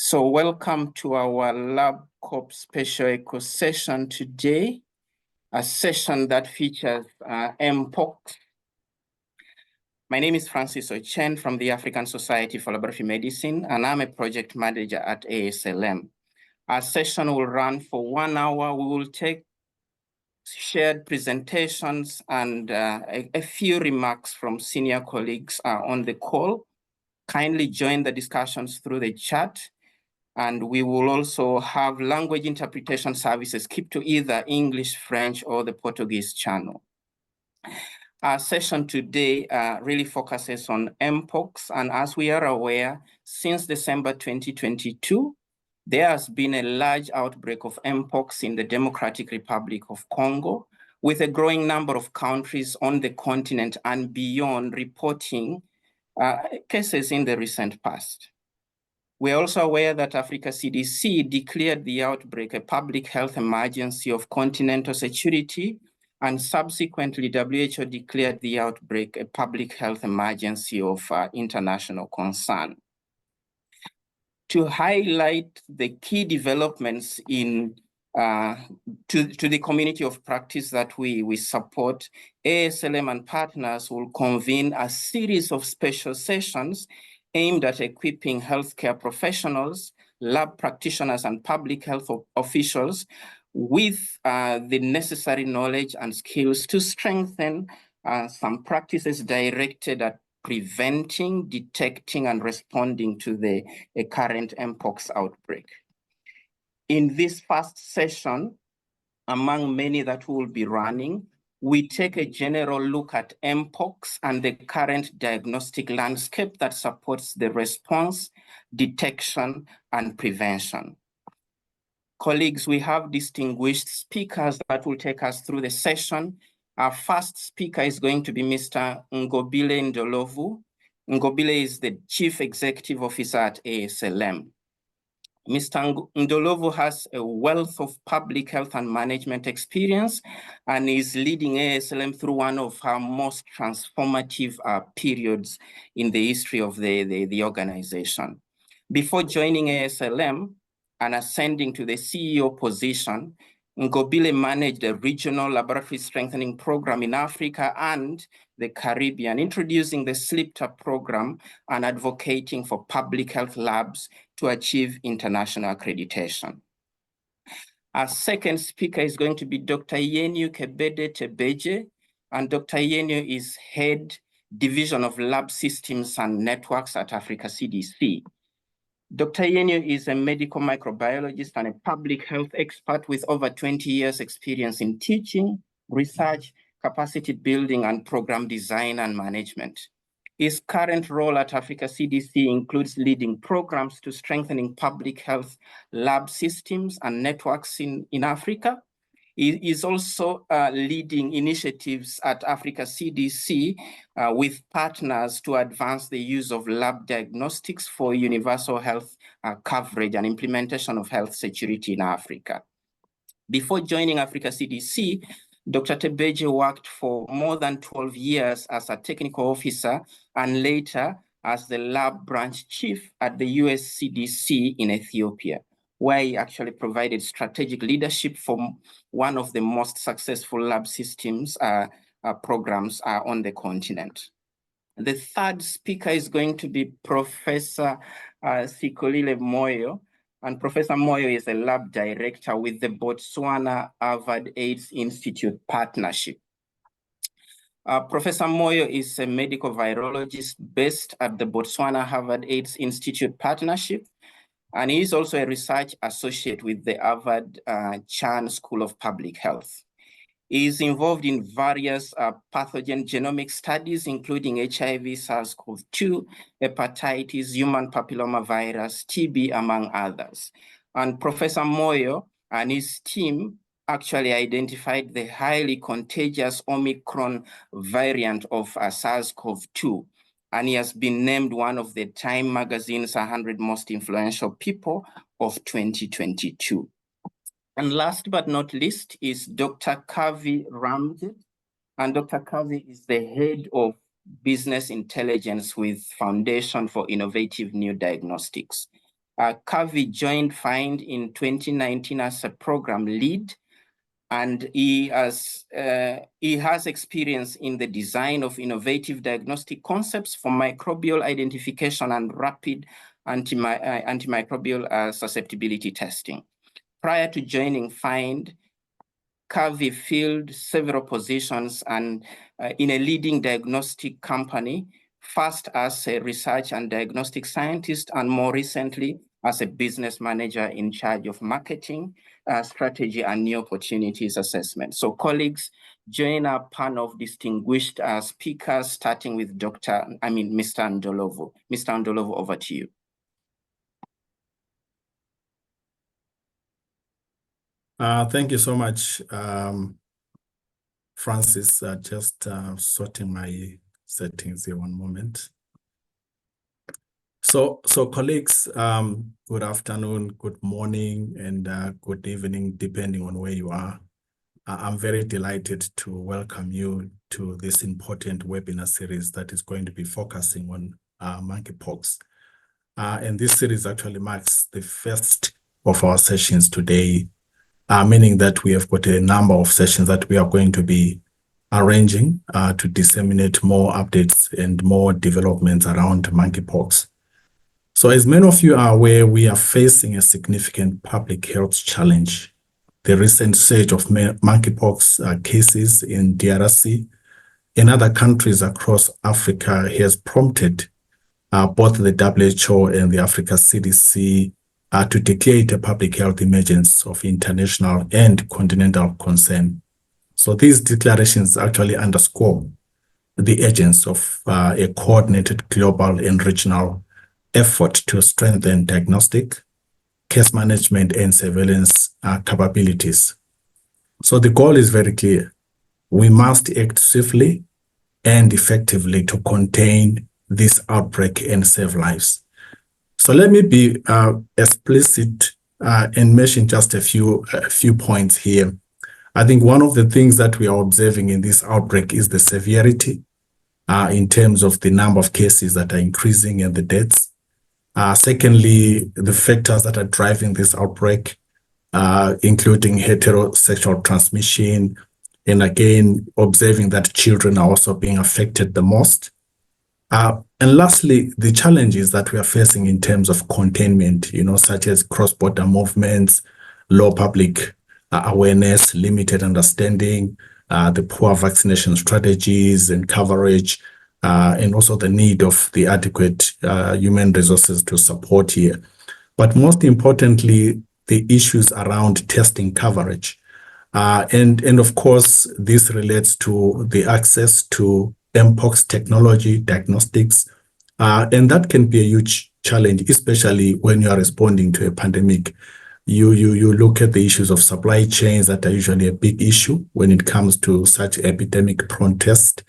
So welcome to our LabCoP special eco session today, a session that features Mpox. My name is Francis Ochen from the African Society for Laboratory Medicine, and I'm a project manager at ASLM. Our session will run for 1 hour. We will take shared presentations and a few remarks from senior colleagues on the call. Kindly join the discussions through the chat. And we will also have language interpretation services kept to either English, French, or the Portuguese channel. Our session today really focuses on Mpox. And as we are aware, since December 2022, there has been a large outbreak of Mpox in the Democratic Republic of Congo, with a growing number of countries on the continent and beyond reporting cases in the recent past. We're also aware that Africa CDC declared the outbreak a public health emergency of continental security, and subsequently WHO declared the outbreak a public health emergency of international concern. To highlight the key developments in to the community of practice that we support, ASLM and partners will convene a series of special sessions aimed at equipping healthcare professionals, lab practitioners, and public health officials with the necessary knowledge and skills to strengthen some practices directed at preventing, detecting, and responding to the current Mpox outbreak. In this first session, among many that we will be running, we take a general look at Mpox and the current diagnostic landscape that supports the response, detection, and prevention. Colleagues, we have distinguished speakers that will take us through the session. Our first speaker is going to be Mr. Ngobile Ndolovu. Ngobile is the Chief Executive Officer at ASLM. Mr. Ndolovu has a wealth of public health and management experience and is leading ASLM through one of her most transformative periods in the history of the organization. Before joining ASLM and ascending to the CEO position, Ngobile managed a regional laboratory strengthening program in Africa and the Caribbean, introducing the SLIPTA program and advocating for public health labs to achieve international accreditation. Our second speaker is going to be Dr. Yenu Kebede Tebeje, and Dr. Yenu is Head Division of Lab Systems and Networks at Africa CDC. Dr. Yenu is a medical microbiologist and a public health expert with over 20 years experience in teaching, research, capacity building, and program design and management. His current role at Africa CDC includes leading programs to strengthening public health lab systems and networks in Africa. He is also leading initiatives at Africa CDC with partners to advance the use of lab diagnostics for universal health coverage and implementation of health security in Africa. Before joining Africa CDC, Dr. Tebeje worked for more than 12 years as a technical officer and later as the lab branch chief at the US CDC in Ethiopia, where he actually provided strategic leadership for one of the most successful lab systems programs on the continent. The third speaker is going to be Professor Sikolile Moyo, and Professor Moyo is a lab director with the Botswana Harvard AIDS Institute partnership. Professor Moyo is a medical virologist based at the Botswana Harvard AIDS Institute partnership, and he is also a research associate with the Harvard Chan School of Public Health. He is involved in various pathogen genomic studies, including HIV, SARS-CoV-2, hepatitis, human papillomavirus, TB, among others. And Professor Moyo and his team actually identified the highly contagious Omicron variant of SARS-CoV-2. And he has been named one of the Time magazine's 100 most influential people of 2022. And last but not least is Dr. Kavi Ramjet. And Dr. Kavi is the head of business intelligence with Foundation for Innovative New Diagnostics. Kavi joined FIND in 2019 as a program lead, and he has experience in the design of innovative diagnostic concepts for microbial identification and rapid antimicrobial susceptibility testing. Prior to joining FIND, Kavi filled several positions and in a leading diagnostic company, first as a research and diagnostic scientist, and more recently as a business manager in charge of marketing, strategy, and new opportunities assessment. So colleagues, join our panel of distinguished speakers, starting with Mr. Ndolovu. Mr. Ndolovu, over to you. Thank you so much, Francis. Just sorting my settings here, one moment. So colleagues, good afternoon, good morning, and good evening, depending on where you are. I'm very delighted to welcome you to this important webinar series that is going to be focusing on monkeypox. And this series actually marks the first of our sessions today, meaning that we have got a number of sessions that we are going to be arranging to disseminate more updates and more developments around monkeypox. So as many of you are aware, we are facing a significant public health challenge. The recent surge of monkeypox cases in DRC and other countries across Africa has prompted both the WHO and the Africa CDC to declare it a public health emergency of international and continental concern. So these declarations actually underscore the urgency of a coordinated global and regional effort to strengthen diagnostic, case management, and surveillance capabilities. So the goal is very clear. We must act swiftly and effectively to contain this outbreak and save lives. So let me be explicit and mention just a few points here. I think one of the things that we are observing in this outbreak is the severity in terms of the number of cases that are increasing and the deaths. Secondly, the factors that are driving this outbreak, including heterosexual transmission, and again, observing that children are also being affected the most. And lastly, the challenges that we are facing in terms of containment, such as cross-border movements, low public awareness, limited understanding, the poor vaccination strategies and coverage, and also the need of the adequate human resources to support here. But most importantly, the issues around testing coverage. And of course, this relates to the access to Mpox technology, diagnostics, and that can be a huge challenge, especially when you are responding to a pandemic. You look at the issues of supply chains that are usually a big issue when it comes to such epidemic-prone tests.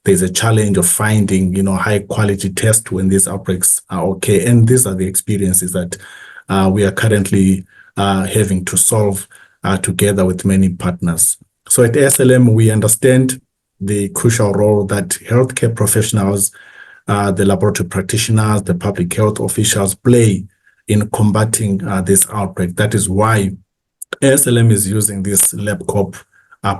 There's a challenge of finding, high-quality tests when these outbreaks are okay, and these are the experiences that we are currently having to solve together with many partners. So at ASLM, we understand the crucial role that healthcare professionals, the laboratory practitioners, the public health officials play in combating this outbreak. That is why ASLM is using this LabCoP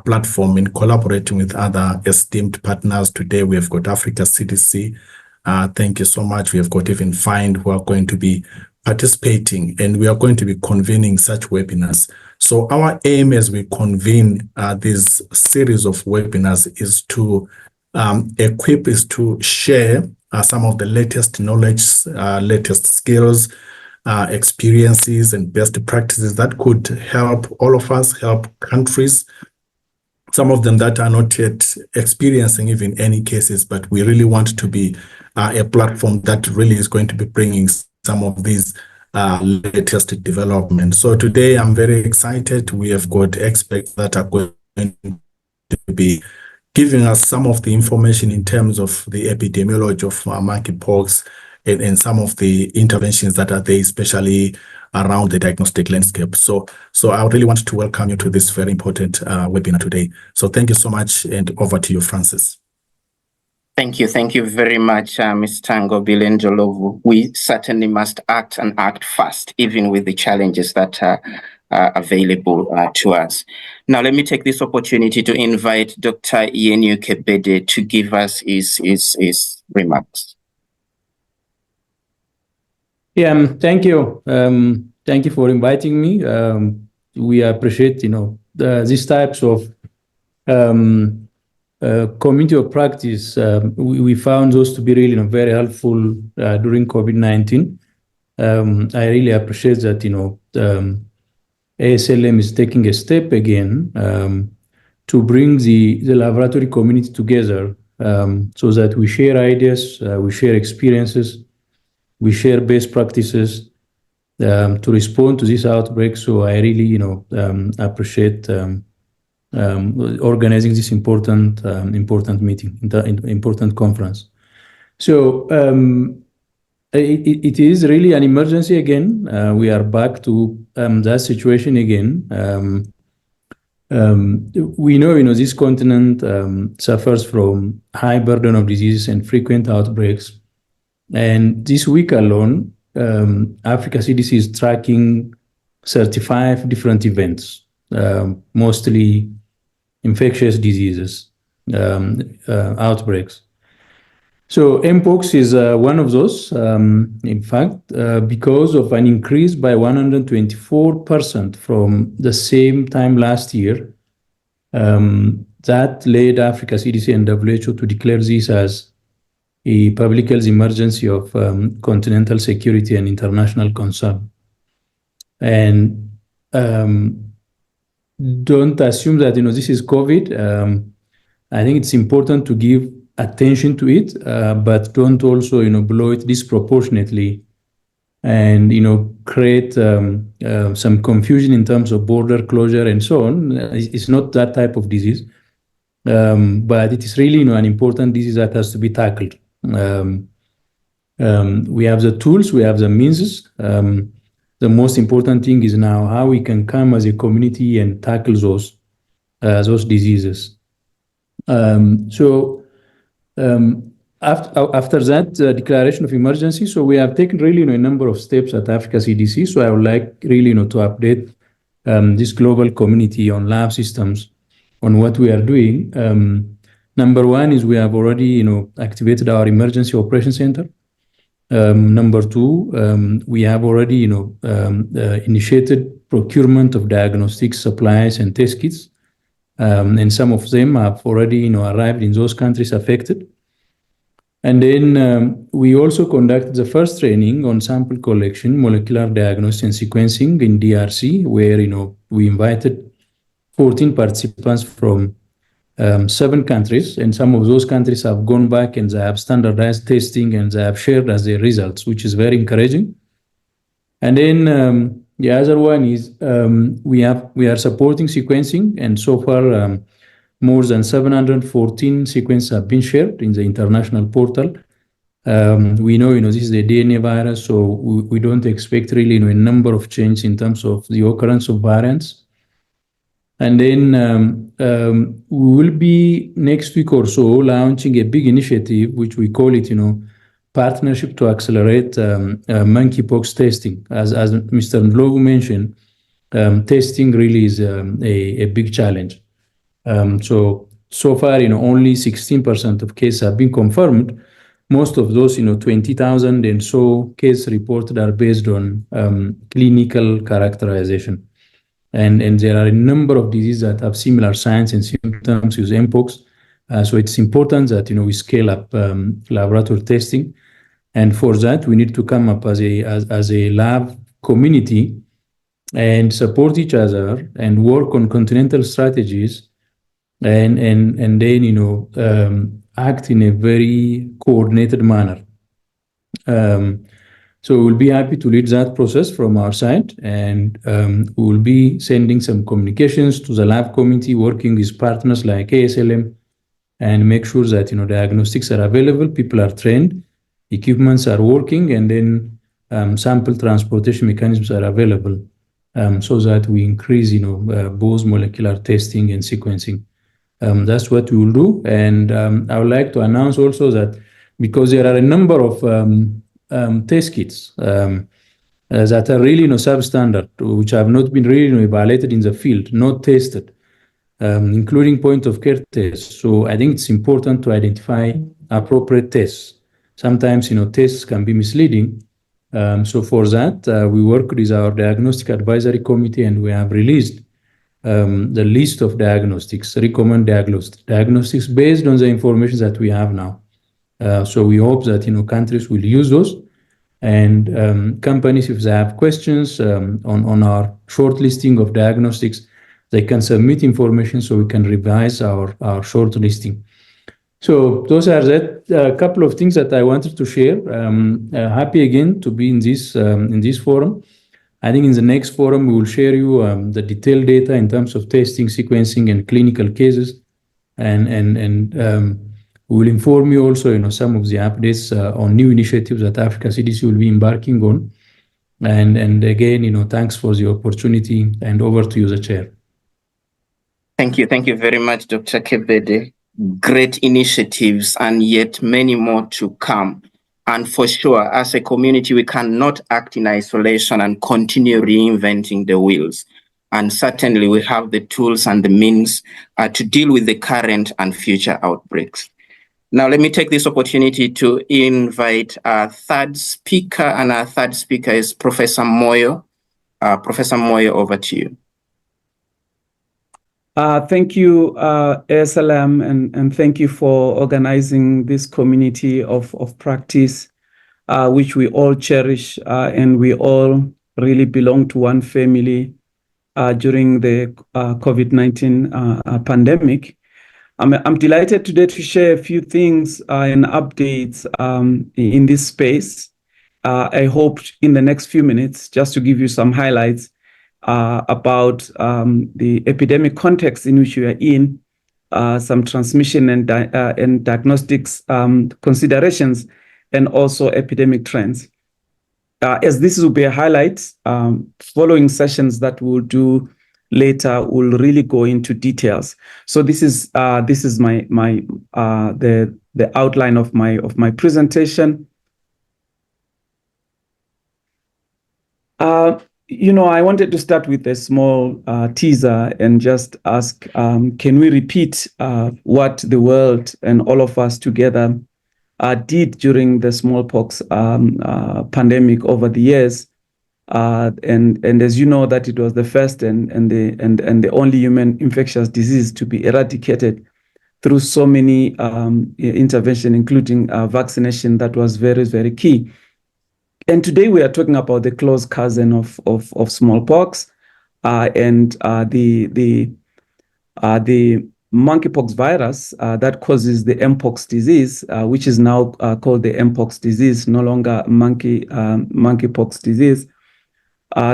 platform in collaborating with other esteemed partners. Today, we have got Africa CDC. Thank you so much. We have got even FIND who are going to be participating, and we are going to be convening such webinars. So our aim as we convene this series of webinars is to equip, is to share some of the latest knowledge, latest skills, experiences, and best practices that could help all of us, help countries, some of them that are not yet experiencing even any cases, but we really want to be a platform that really is going to be bringing some of these latest developments. So today I'm very excited. We have got experts that are going to be giving us some of the information in terms of the epidemiology of monkeypox and some of the interventions that are there, especially around the diagnostic landscape. So I really want to welcome you to this very important webinar today. So thank you so much, and over to you, Francis. Thank you very much, Ms. Tango Bilendolovu. We certainly must act and act fast, even with the challenges that are available to us. Now, let me take this opportunity to invite Dr. Ienyu Kebede to give us his remarks. Yeah, thank you. Thank you for inviting me. We appreciate, these types of community of practice. We found those to be really very helpful during COVID-19. I really appreciate that, ASLM is taking a step again to bring the laboratory community together so that we share ideas, we share experiences, we share best practices to respond to this outbreak. So I really, appreciate organizing this important meeting, important conference. So it is really an emergency again. We are back to that situation again. We know, this continent suffers from high burden of diseases and frequent outbreaks. And this week alone, Africa CDC is tracking 35 different events, mostly infectious diseases, outbreaks. So Mpox is one of those, in fact, because of an increase by 124% from the same time last year. That led Africa CDC and WHO to declare this as a public health emergency of continental security and international concern. And don't assume that this is COVID. I think it's important to give attention to it, but don't also blow it disproportionately and create some confusion in terms of border closure and so on. It's not that type of disease, but it is really an important disease that has to be tackled. We have the tools, we have the means. The most important thing is now how we can come as a community and tackle those diseases. After that declaration of emergency, so we have taken really a number of steps at Africa CDC. So I would like really to update this global community on lab systems on what we are doing. Number one is we have already activated our emergency operations center. Number two, we have already initiated procurement of diagnostics supplies and test kits, and some of them have already arrived in those countries affected. And then we also conducted the first training on sample collection, molecular diagnosis and sequencing in DRC, where we invited 14 participants from 7 countries, and some of those countries have gone back and they have standardized testing and they have shared as their results, which is very encouraging. And then the other one is we are supporting sequencing, and so far more than 714 sequences have been shared in the international portal. We know this is a DNA virus, so we don't expect really a number of change in terms of the occurrence of variants. And then we will be next week or so launching a big initiative, which we call it, Partnership to Accelerate Monkeypox Testing. As Mr. Ndlovu mentioned, testing really is a big challenge. So far, only 16% of cases have been confirmed. Most of those, 20,000 and so cases reported are based on clinical characterization. And there are a number of diseases that have similar signs and symptoms with Mpox. So it's important that we scale up laboratory testing, and for that we need to come up as a lab community and support each other and work on continental strategies, and then act in a very coordinated manner. So we'll be happy to lead that process from our side, and we will be sending some communications to the lab community, working with partners like ASLM, and make sure that diagnostics are available, people are trained, equipments are working, and then sample transportation mechanisms are available, so that we increase both molecular testing and sequencing. That's what we will do. And I would like to announce also that because there are a number of test kits that are really substandard, which have not been really evaluated in the field, not tested, including point-of-care tests. So I think it's important to identify appropriate tests. Sometimes, tests can be misleading. So for that, we work with our diagnostic advisory committee, and we have released the list of diagnostics, recommend diagnostics based on the information that we have now. So we hope that countries will use those, and companies, if they have questions on our short listing of diagnostics, they can submit information so we can revise our short listing. So those are a couple of things that I wanted to share. Happy again to be in this forum. I think in the next forum, we will share you the detailed data in terms of testing, sequencing, and clinical cases. And we will inform you also, some of the updates on new initiatives that Africa CDC will be embarking on. And again, thanks for the opportunity, and over to you, the chair. Thank you. Thank you very much, Dr. Kebede. Great initiatives, and yet many more to come. And for sure, as a community, we cannot act in isolation and continue reinventing the wheels. And certainly we have the tools and the means to deal with the current and future outbreaks. Now, let me take this opportunity to invite our third speaker, and our third speaker is Professor Moyo. Professor Moyo, over to you. Thank you, ASLM, and thank you for organizing this community of practice, which we all cherish, and we all really belong to one family during the COVID-19 pandemic. I'm delighted today to share a few things and updates in this space. I hope in the next few minutes, just to give you some highlights about the epidemic context in which we are in, some transmission and diagnostics considerations, and also epidemic trends. As this will be a highlight, following sessions that we'll do later will really go into details. So this is the outline of my presentation. I wanted to start with a small teaser and just ask, can we repeat what the world and all of us together did during the smallpox pandemic over the years? And as you know, that it was the first and the only human infectious disease to be eradicated through so many interventions, including vaccination, that was very, very key. And today we are talking about the close cousin of smallpox, and the monkeypox virus that causes the Mpox disease, which is now called the Mpox disease, no longer monkeypox disease.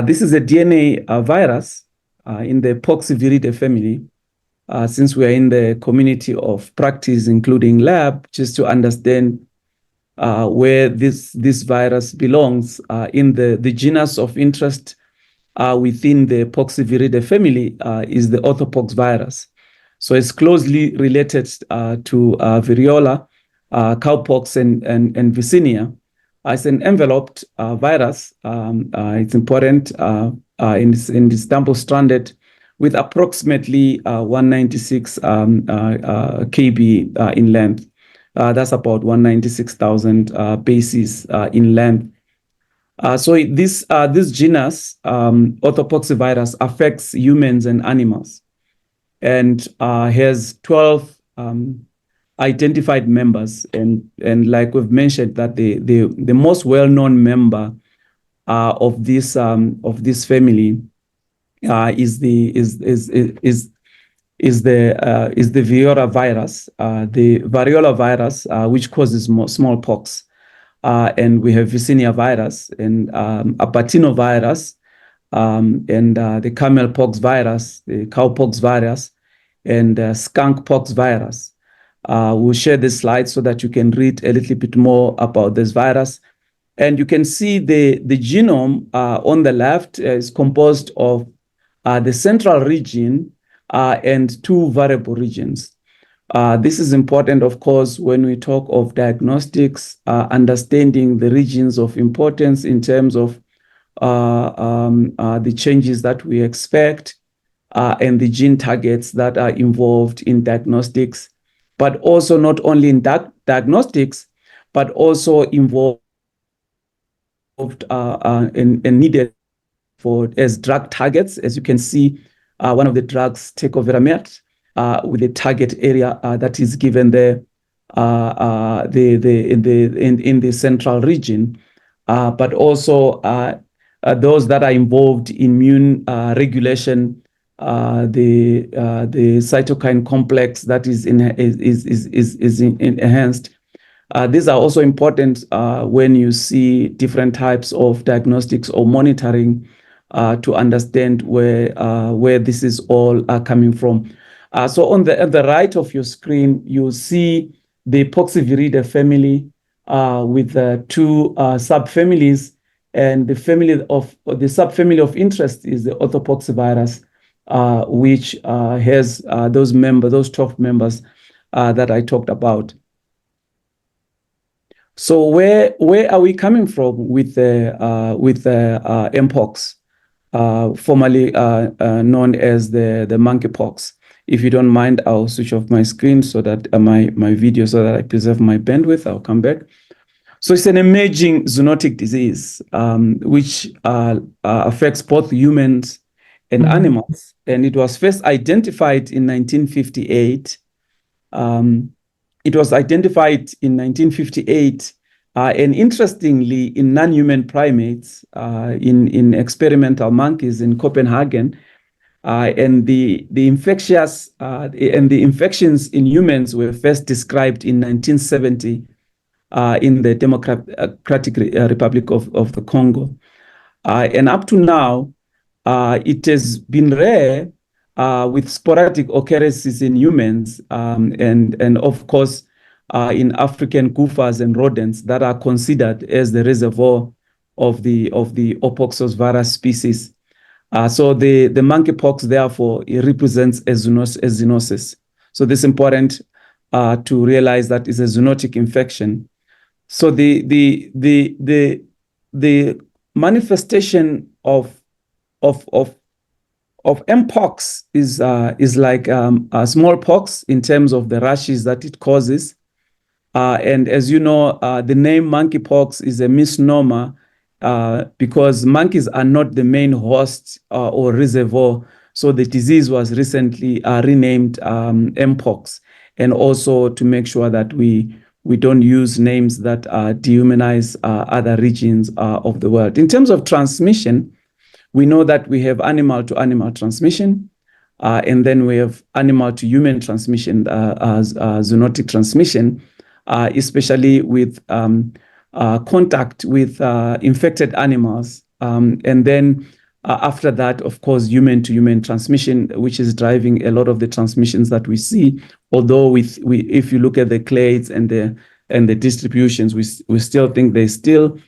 This is a DNA virus in the Poxviridae family. Since we are in the community of practice, including lab, just to understand where this virus belongs in the genus of interest within the Poxviridae family is the orthopox virus. So it's closely related to variola, cowpox, and Vicinia. As an enveloped virus, it's important in this double-stranded with approximately 196 kb in length. That's about 196,000 bases in length. So this genus, orthopoxvirus, affects humans and animals, and has 12 identified members. And like we've mentioned, that the most well-known member of this family is the variola virus, which causes smallpox, and we have Vicinia virus and Apatino virus, and the camelpox virus, the cowpox virus, and skunkpox virus. We'll share this slide so that you can read a little bit more about this virus. And you can see the genome on the left is composed of the central region and two variable regions. This is important, of course, when we talk of diagnostics, understanding the regions of importance in terms of the changes that we expect and the gene targets that are involved in diagnostics, but also not only in diagnostics, but also involved and needed for as drug targets. As you can see, one of the drugs, tecovirimat, with the target area that is given there in the central region, but also those that are involved in immune regulation, the cytokine complex that is enhanced. These are also important when you see different types of diagnostics or monitoring to understand where this is all coming from. So on the right of your screen, you'll see the Poxiviridae family with two subfamilies, and the subfamily of interest is the orthopoxvirus, which has those 12 members that I talked about. So where are we coming from with the Mpox, formerly known as the monkeypox? If you don't mind, I'll switch off my screen so that my video, so that I preserve my bandwidth. I'll come back. So it's an emerging zoonotic disease which affects both humans and animals, and it was first identified in 1958. It was identified in 1958, and interestingly, in non-human primates, in experimental monkeys in Copenhagen, and the infections in humans were first described in 1970 in the Democratic Republic of the Congo, and up to now, it has been rare. With sporadic occurrences in humans, and of course in African gophers and rodents that are considered as the reservoir of the Opoxos species. So the monkeypox, therefore, it represents a zoonosis. So this is important to realize that it's a zoonotic infection. So the manifestation of Mpox is like a smallpox in terms of the rashes that it causes. And as you know, the name monkeypox is a misnomer because monkeys are not the main host or reservoir. So the disease was recently renamed Mpox, and also to make sure that we don't use names that dehumanize other regions of the world. In terms of transmission, we know that we have animal-to-animal transmission, and then we have animal-to-human transmission, zoonotic transmission, especially with contact with infected animals. And then after that, of course, human-to-human transmission, which is driving a lot of the transmissions that we see. Although if you look at the clades and the distributions, we still think there's still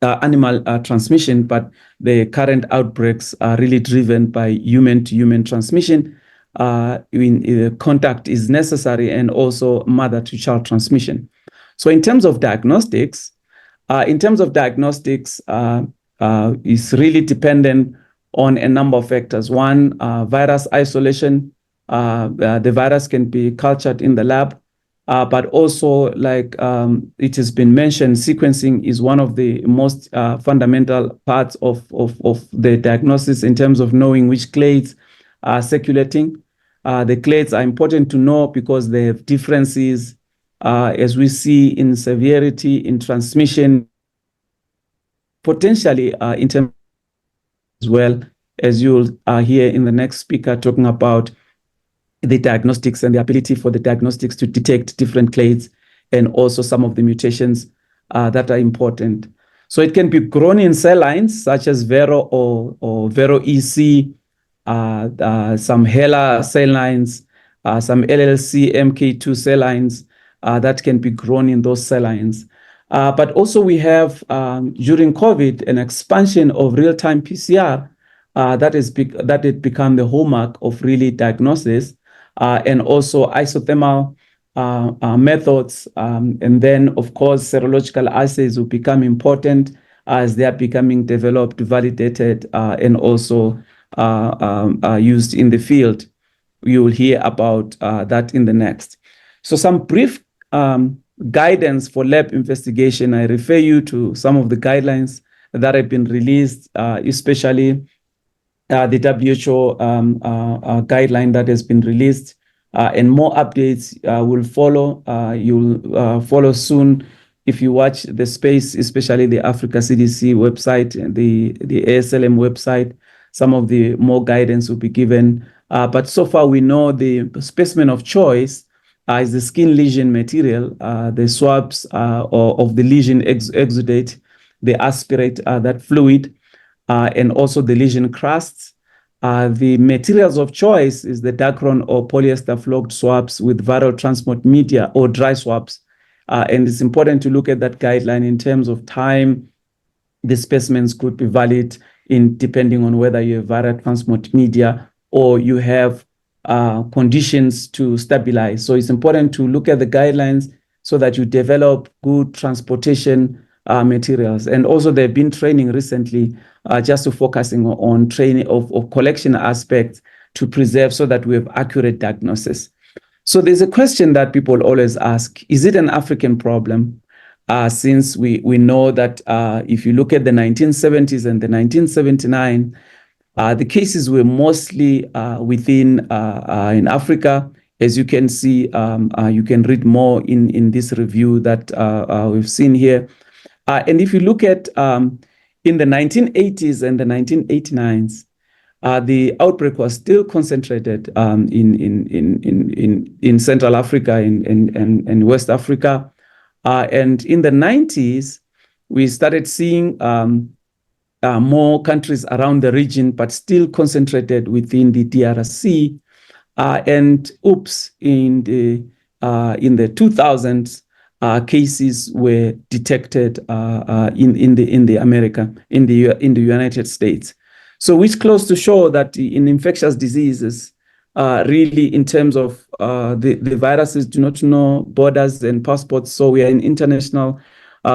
animal transmission, but the current outbreaks are really driven by human-to-human transmission. Contact is necessary, and also mother-to-child transmission. So in terms of diagnostics, is really dependent on a number of factors. One, virus isolation. The virus can be cultured in the lab. But also, like it has been mentioned, sequencing is one of the most fundamental parts of the diagnosis in terms of knowing which clades are circulating. The clades are important to know because they have differences, as we see in severity, in transmission, potentially in terms as well, as you'll hear in the next speaker talking about the diagnostics and the ability for the diagnostics to detect different clades and also some of the mutations that are important. So it can be grown in cell lines such as Vero or Vero EC, some HeLa cell lines, some LLC MK2 cell lines that can be grown in those cell lines. But also we have, during COVID, an expansion of real-time PCR that had become the hallmark of really diagnosis. and also isothermal methods. And then, of course, serological assays will become important as they are becoming developed, validated, and also used in the field. You will hear about that in the next. So some brief guidance for lab investigation. I refer you to some of the guidelines that have been released, especially the WHO guideline that has been released, and more updates will follow. You'll follow soon if you watch the space, especially the Africa CDC website, the ASLM website. Some of the more guidance will be given. But so far, we know the specimen of choice is the skin lesion material, the swabs of the lesion exudate, they aspirate that fluid, and also the lesion crusts. The materials of choice is the Dacron or polyester flogged swabs with viral transport media or dry swabs. And it's important to look at that guideline in terms of time. The specimens could be valid depending on whether you have viral transport media or you have conditions to stabilize. So it's important to look at the guidelines so that you develop good transportation materials. And also there have been training recently just to focusing on training of collection aspects to preserve so that we have accurate diagnosis. So there's a question that people always ask, is it an African problem? Since we know that if you look at the 1970s and the 1979, the cases were mostly within in Africa. As you can see, you can read more in this review that we've seen here. And if you look at in the 1980s and the 1989s, the outbreak was still concentrated in Central Africa and West Africa. And in the 90s, we started seeing more countries around the region, but still concentrated within the DRC. And oops, in the 2000s, cases were detected in the United States. So which close to show that in infectious diseases, really in terms of the viruses do not know borders and passports. So we are an international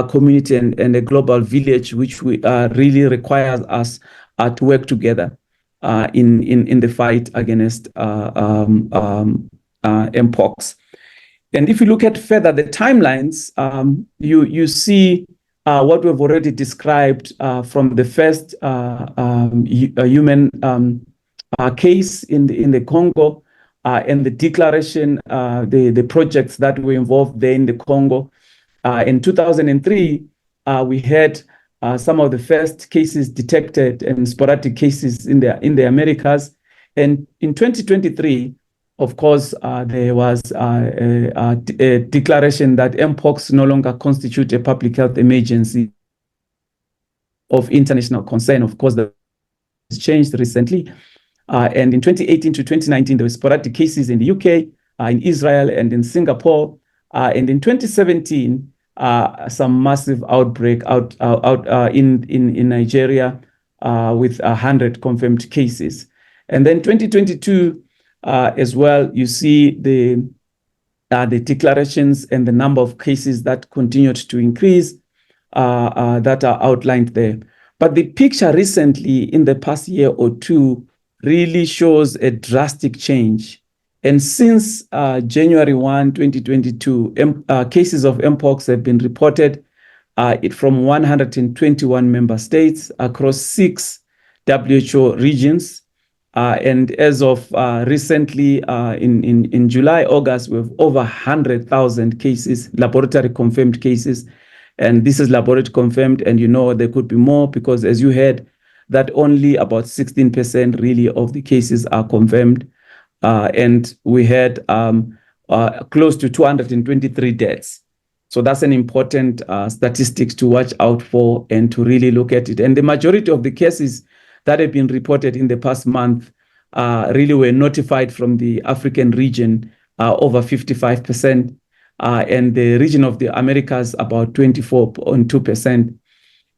community and a global village, which we really requires us to work together in the fight against Mpox. And if you look at further the timelines, you see what we've already described from the first human case in the Congo and the declaration, the projects that were involved there in the Congo. In 2003, we had some of the first cases detected and sporadic cases in the Americas. And in 2023, of course, there was a declaration that Mpox no longer constitutes a public health emergency of international concern. Of course, that has changed recently. And in 2018 to 2019, there were sporadic cases in the UK, in Israel, and in Singapore. And in 2017, some massive outbreak out in Nigeria with 100 confirmed cases. And then 2022, as well, you see the declarations and the number of cases that continued to increase that are outlined there. But the picture recently in the past year or two really shows a drastic change. And since January 1, 2022, cases of Mpox have been reported from 121 member states across 6 WHO regions. And as of recently, in July, August, we have over 100,000 cases, laboratory confirmed cases. And this is laboratory confirmed, and you know there could be more because as you heard, that only about 16% really of the cases are confirmed. And we had close to 223 deaths. So that's an important statistics to watch out for and to really look at it. And the majority of the cases that have been reported in the past month really were notified from the African region, over 55%, and the region of the Americas about 24.2%.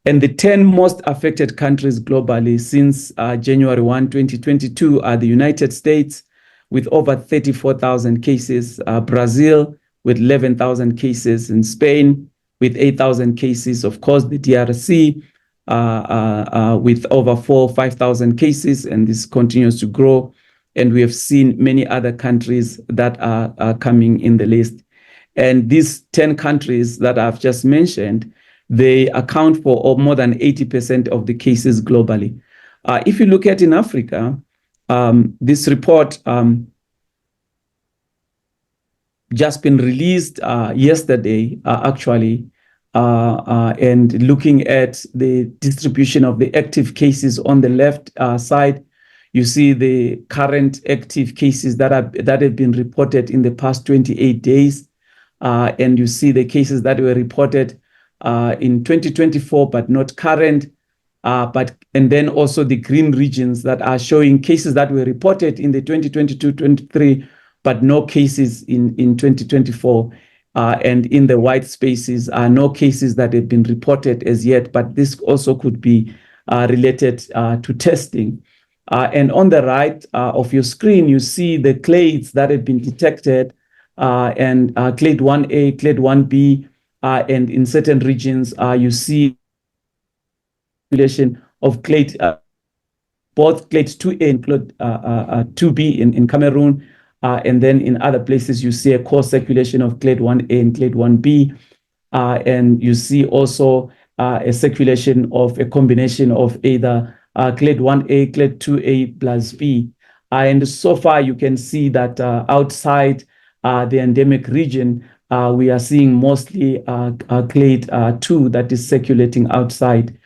And the 10 most affected countries globally since January 1, 2022 are the United States with over 34,000 cases, Brazil with 11,000 cases, in Spain with 8,000 cases, of course, the DRC with over 4,000 or 5,000 cases, and this continues to grow. And we have seen many other countries that are coming in the list. And these 10 countries that I've just mentioned, they account for more than 80% of the cases globally. If you look at in Africa, this report just been released yesterday, actually, and looking at the distribution of the active cases on the left side, you see the current active cases that have been reported in the past 28 days. And you see the cases that were reported in 2024, but not current. And then also the green regions that are showing cases that were reported in the 2022-23, but no cases in 2024. And in the white spaces are no cases that have been reported as yet, but this also could be related to testing. And on the right of your screen, you see the clades that have been detected, and clade 1A, clade 1B, and in certain regions, you see population of clade, both clade 2A and clade 2B in Cameroon, and then in other places, you see a co-circulation of clade 1A and clade 1B, and you see also a circulation of a combination of either clade 1A, clade 2A plus B. And so far, you can see that outside the endemic region, we are seeing mostly clade 2 that is circulating outside,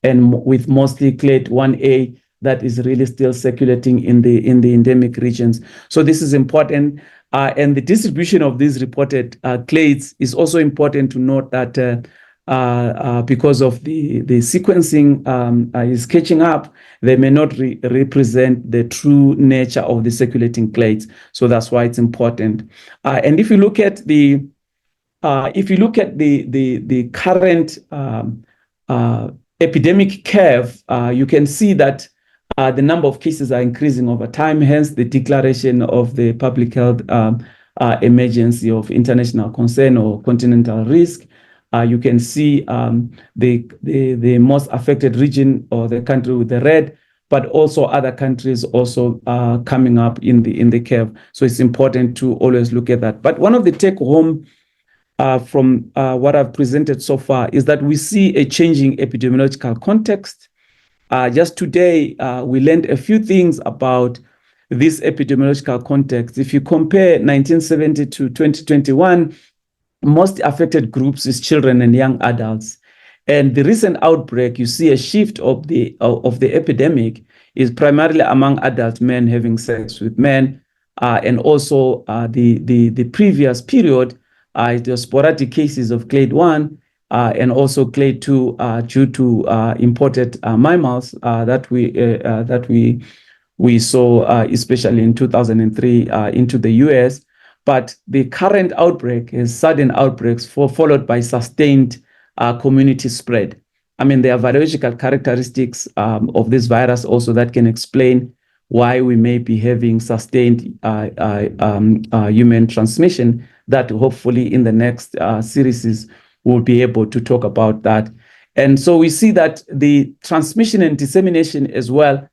and with mostly clade 1A that is really still circulating in the endemic regions. So this is important. And the distribution of these reported clades is also important to note that because of the sequencing is catching up, they may not represent the true nature of the circulating clades. So that's why it's important. And if you look at the current epidemic curve, you can see that the number of cases are increasing over time, hence the declaration of the public health emergency of international concern or continental risk. You can see the most affected region or the country with the red, but also other countries also coming up in the curve. So it's important to always look at that. But one of the take home from what I've presented so far is that we see a changing epidemiological context. Just today, we learned a few things about this epidemiological context. If you compare 1970 to 2021, most affected groups is children and young adults. And the recent outbreak, you see a shift of the epidemic is primarily among adult men having sex with men. And also the previous period, it was sporadic cases of clade 1 and also clade 2 due to imported mammals that we saw, especially in 2003 into the US. But the current outbreak is sudden outbreaks followed by sustained community spread. I mean, there are virological characteristics of this virus also that can explain why we may be having sustained human transmission that hopefully in the next series we'll be able to talk about that. And so we see that the transmission and dissemination as well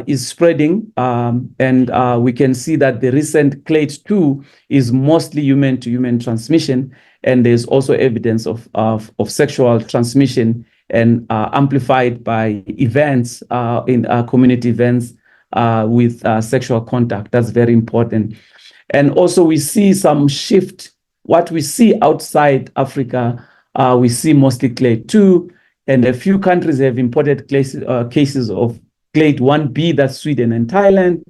is spreading, and we can see that the recent clade 2 is mostly human-to-human transmission, and there's also evidence of sexual transmission and amplified by events in community events with sexual contact. That's very important. And also we see some shift. What we see outside Africa, we see mostly clade 2, and a few countries have imported cases of clade 1B, that's Sweden and Thailand.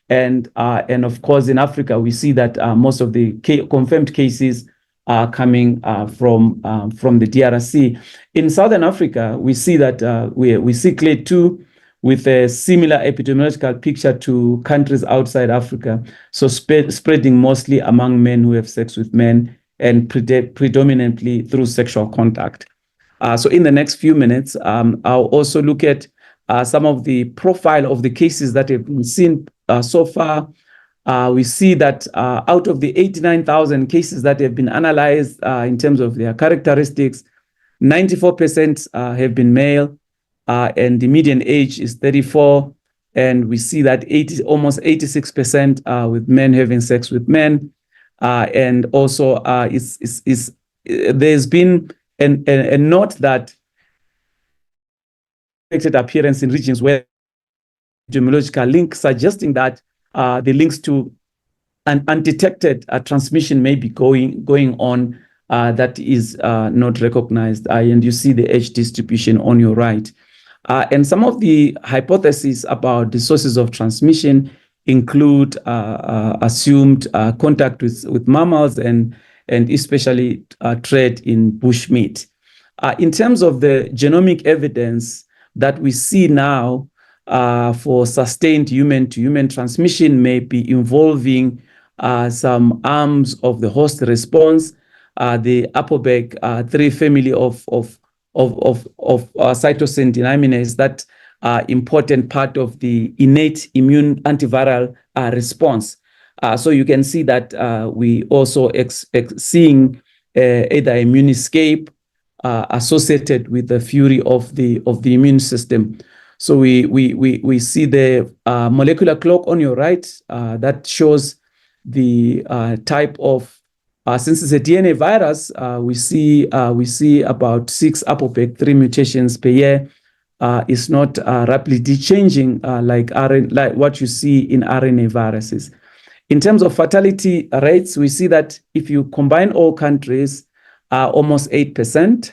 And of course, in Africa, we see that most of the confirmed cases are coming from the DRC. In Southern Africa, we see that we see clade 2 with a similar epidemiological picture to countries outside Africa. So spreading mostly among men who have sex with men and predominantly through sexual contact. So in the next few minutes, I'll also look at some of the profile of the cases that have been seen so far. we see that out of the 89,000 cases that have been analyzed in terms of their characteristics, 94% have been male, and the median age is 34. And we see that almost 86% with men having sex with men. And also there's been a note that appearance in regions where epidemiological link suggesting that the links to an undetected transmission may be going on that is not recognized. And you see the age distribution on your right. And some of the hypotheses about the sources of transmission include assumed contact with mammals and especially trade in bushmeat. In terms of the genomic evidence that we see now for sustained human-to-human transmission may be involving some arms of the host response, the upsurge 3 family of cytosine deaminase, that important part of the innate immune antiviral response. So you can see that we also seeing either immune escape associated with the fury of the immune system. So we see the molecular clock on your right that shows the type of since it's a DNA virus, we see about 6 upsurge 3 mutations per year. It's not rapidly changing like what you see in RNA viruses. In terms of fatality rates, we see that if you combine all countries, almost 8%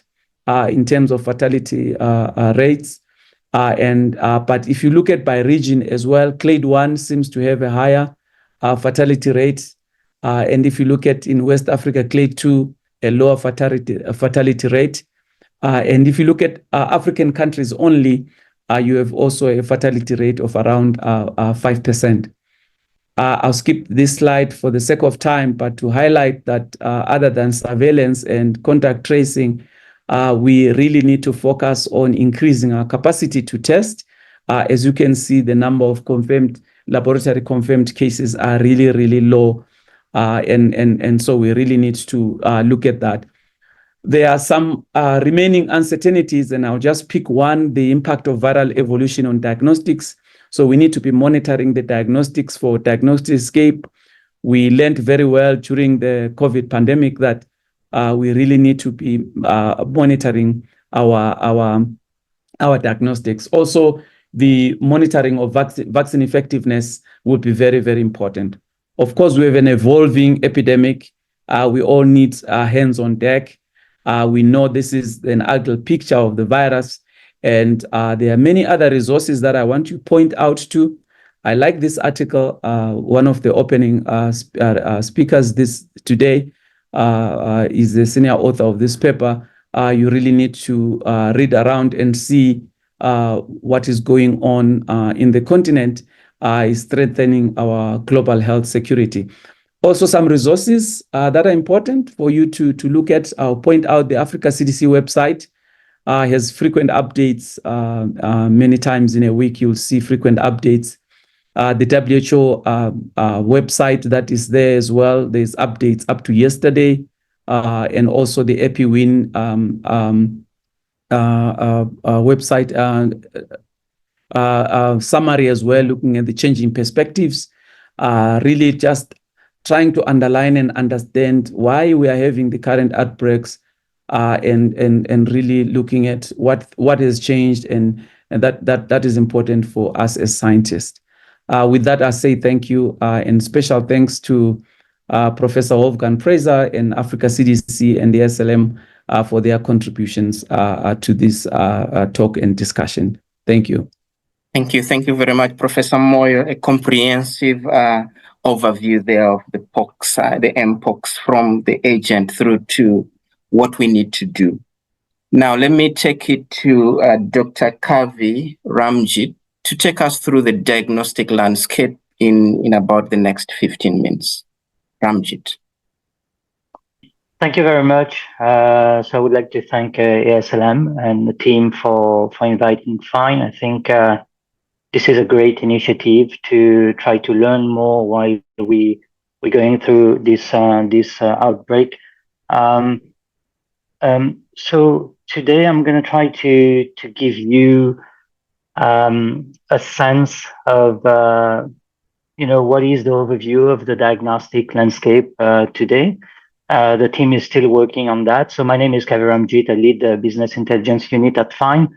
in terms of fatality rates. But if you look at by region as well, Clade 1 seems to have a higher fatality rate. And if you look at in West Africa, Clade 2, a lower fatality rate. And if you look at African countries only, you have also a fatality rate of around 5%. I'll skip this slide for the sake of time, but to highlight that other than surveillance and contact tracing, we really need to focus on increasing our capacity to test. As you can see, the number of laboratory confirmed cases are really, really low. And so we really need to look at that. There are some remaining uncertainties, and I'll just pick one, the impact of viral evolution on diagnostics. So we need to be monitoring the diagnostics for diagnostic escape. We learned very well during the COVID pandemic that we really need to be monitoring our diagnostics. Also, the monitoring of vaccine effectiveness would be very, very important. Of course, we have an evolving epidemic. We all need hands on deck. We know this is an ugly picture of the virus, and there are many other resources that I want to point out to. I like this article. One of the opening speakers today is the senior author of this paper. You really need to read around and see what is going on in the continent is strengthening our global health security. Also, some resources that are important for you to look at. I'll point out the Africa CDC website has frequent updates. Many times in a week, you'll see frequent updates. The WHO website that is there as well, there's updates up to yesterday. And also the EpiWin website summary as well, looking at the changing perspectives. Really just trying to underline and understand why we are having the current outbreaks, and really looking at what has changed, and that is important for us as scientists. With that, I say thank you, and special thanks to Professor Wolfgang Fraser and Africa CDC and the ASLM for their contributions to this talk and discussion. Thank you. Thank you. Thank you very much, Professor Moyo. A comprehensive overview there of the Mpox, from the agent through to what we need to do. Now, let me take it to Dr. Kavi Ramjit to take us through the diagnostic landscape in about the next 15 minutes. Ramjit. Thank you very much. So I would like to thank ASLM and the team for inviting Fine. I think this is a great initiative to try to learn more while we're going through this outbreak. So today I'm going to try to give you a sense of what is the overview of the diagnostic landscape today. The team is still working on that. So my name is Kaviramjit. I lead the business intelligence unit at FINE.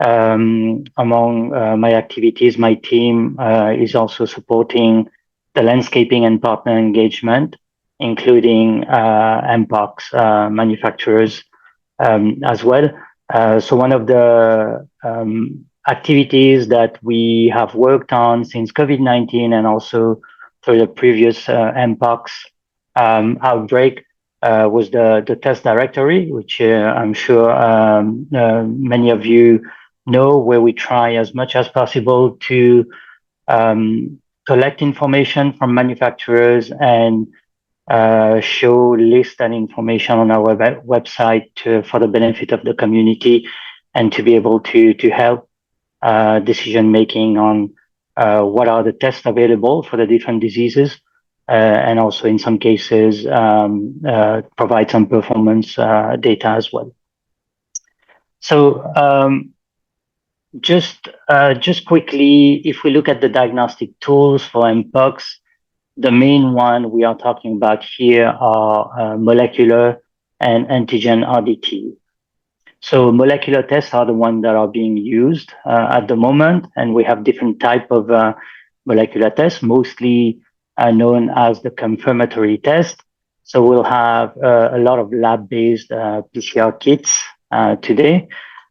Among my activities, my team is also supporting the landscaping and partner engagement, including Mpox manufacturers as well. So one of the activities that we have worked on since COVID-19 and also for the previous Mpox outbreak was the test directory, which I'm sure many of you know, where we try as much as possible to collect information from manufacturers and show list and information on our website for the benefit of the community and to be able to help decision making on what are the tests available for the different diseases, and also in some cases provide some performance data as well. So just quickly, if we look at the diagnostic tools for Mpox, the main one we are talking about here are molecular and antigen RDT. So molecular tests are the ones that are being used at the moment, and we have different type of molecular tests, mostly known as the confirmatory test. So we'll have a lot of lab-based PCR kits today.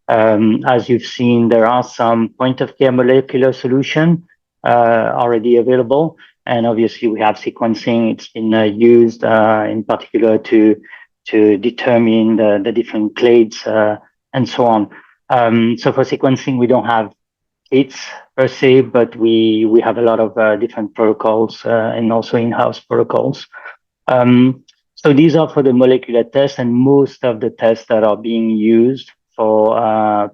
As you've seen, there are some point-of-care molecular solution already available, and obviously we have sequencing. It's been used in particular to determine the different clades and so on. So for sequencing, we don't have kits per se, but we have a lot of different protocols and also in-house protocols. So these are for the molecular tests, and most of the tests that are being used for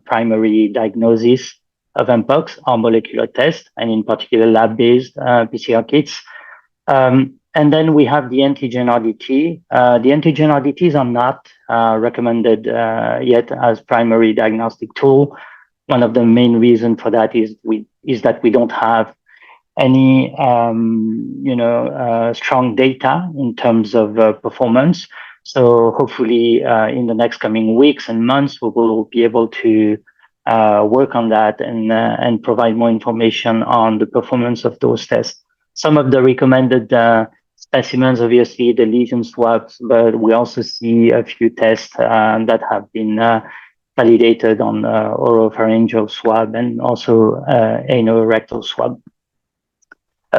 primary diagnosis of Mpox are molecular tests, and in particular lab-based PCR kits. And then we have the antigen RDT. The antigen RDTs are not recommended yet as primary diagnostic tool. One of the main reasons for that is that we don't have any strong data in terms of performance. So hopefully in the next coming weeks and months, we will be able to work on that and provide more information on the performance of those tests. Some of the recommended specimens, obviously the lesion swabs, but we also see a few tests that have been validated on oropharyngeal swab and also anorectal swab.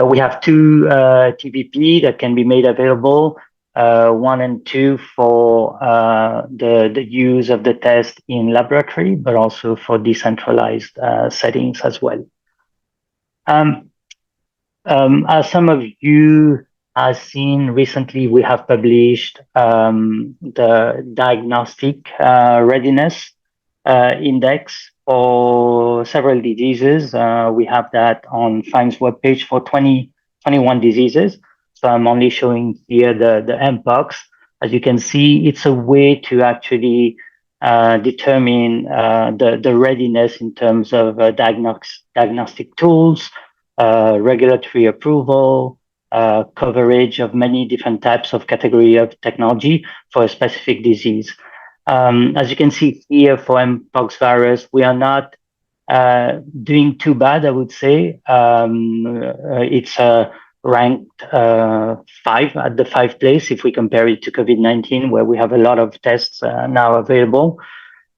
We have two TPP that can be made available, 1 and 2 for the use of the test in laboratory, but also for decentralized settings as well. As some of you have seen recently, we have published the Diagnostic Readiness Index for several diseases. We have that on FINE's webpage for 21 diseases. So I'm only showing here the Mpox. As you can see, it's a way to actually determine the readiness in terms of diagnostic tools, regulatory approval, coverage of many different types of category of technology for a specific disease. As you can see here for Mpox virus, we are not doing too bad, I would say. It's ranked 5 at the 5th place if we compare it to COVID-19, where we have a lot of tests now available.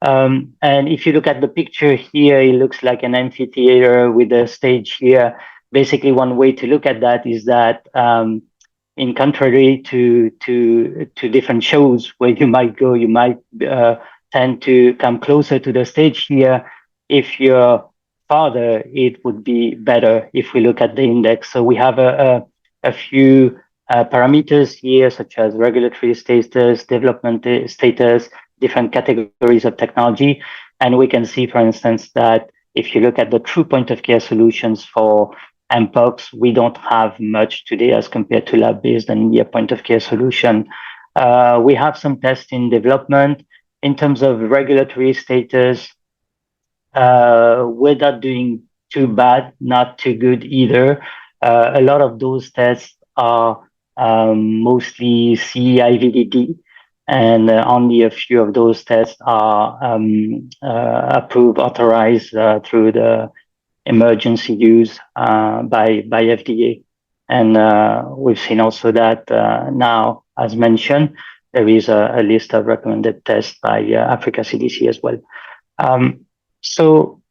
And if you look at the picture here, it looks like an amphitheater with a stage here. Basically, one way to look at that is that in contrary to different shows where you might go, you might tend to come closer to the stage here. If you're farther, it would be better if we look at the index. So we have a few parameters here, such as regulatory status, development status, different categories of technology. And we can see, for instance, that if you look at the true point of care solutions for Mpox, we don't have much today as compared to lab-based and near point of care solution. We have some tests in development. In terms of regulatory status, we're not doing too bad, not too good either. A lot of those tests are mostly CE-IVDD, and only a few of those tests are approved, authorized through the emergency use by FDA. And we've seen also that now, as mentioned, there is a list of recommended tests by Africa CDC as well. So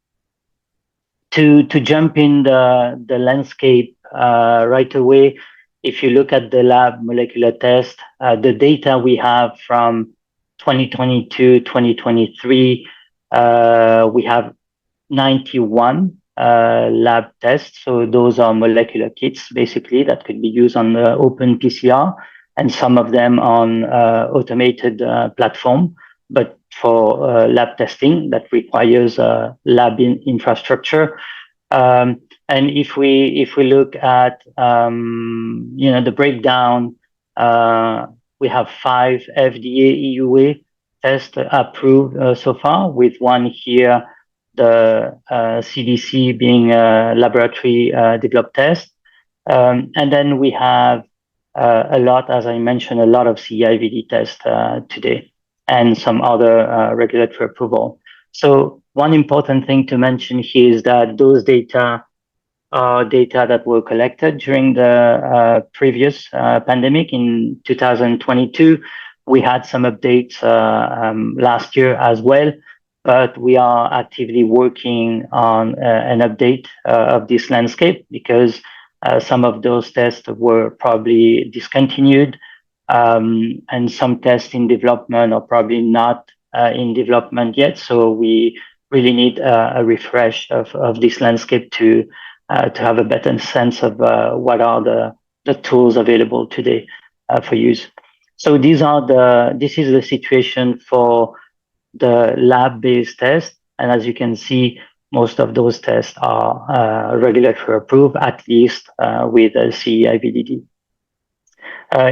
to jump in the landscape right away, if you look at the lab molecular test, the data we have from 2022, 2023, we have 91 lab tests. So those are molecular kits, basically, that could be used on the open PCR, and some of them on automated platform. But for lab testing, that requires lab infrastructure. And if we look at the breakdown, we have 5 FDA EUA tests approved so far, with one here, the CDC being a laboratory developed test. And then we have a lot, as I mentioned, a lot of CE-IVD tests today, and some other regulatory approval. So one important thing to mention here is that those data are data that were collected during the previous pandemic in 2022. We had some updates last year as well, but we are actively working on an update of this landscape, because some of those tests were probably discontinued, and some tests in development are probably not in development yet. So we really need a refresh of this landscape to have a better sense of what are the tools available today for use. So this is the situation for the lab-based tests, and as you can see, most of those tests are regulatory approved, at least with a CE-IVDD.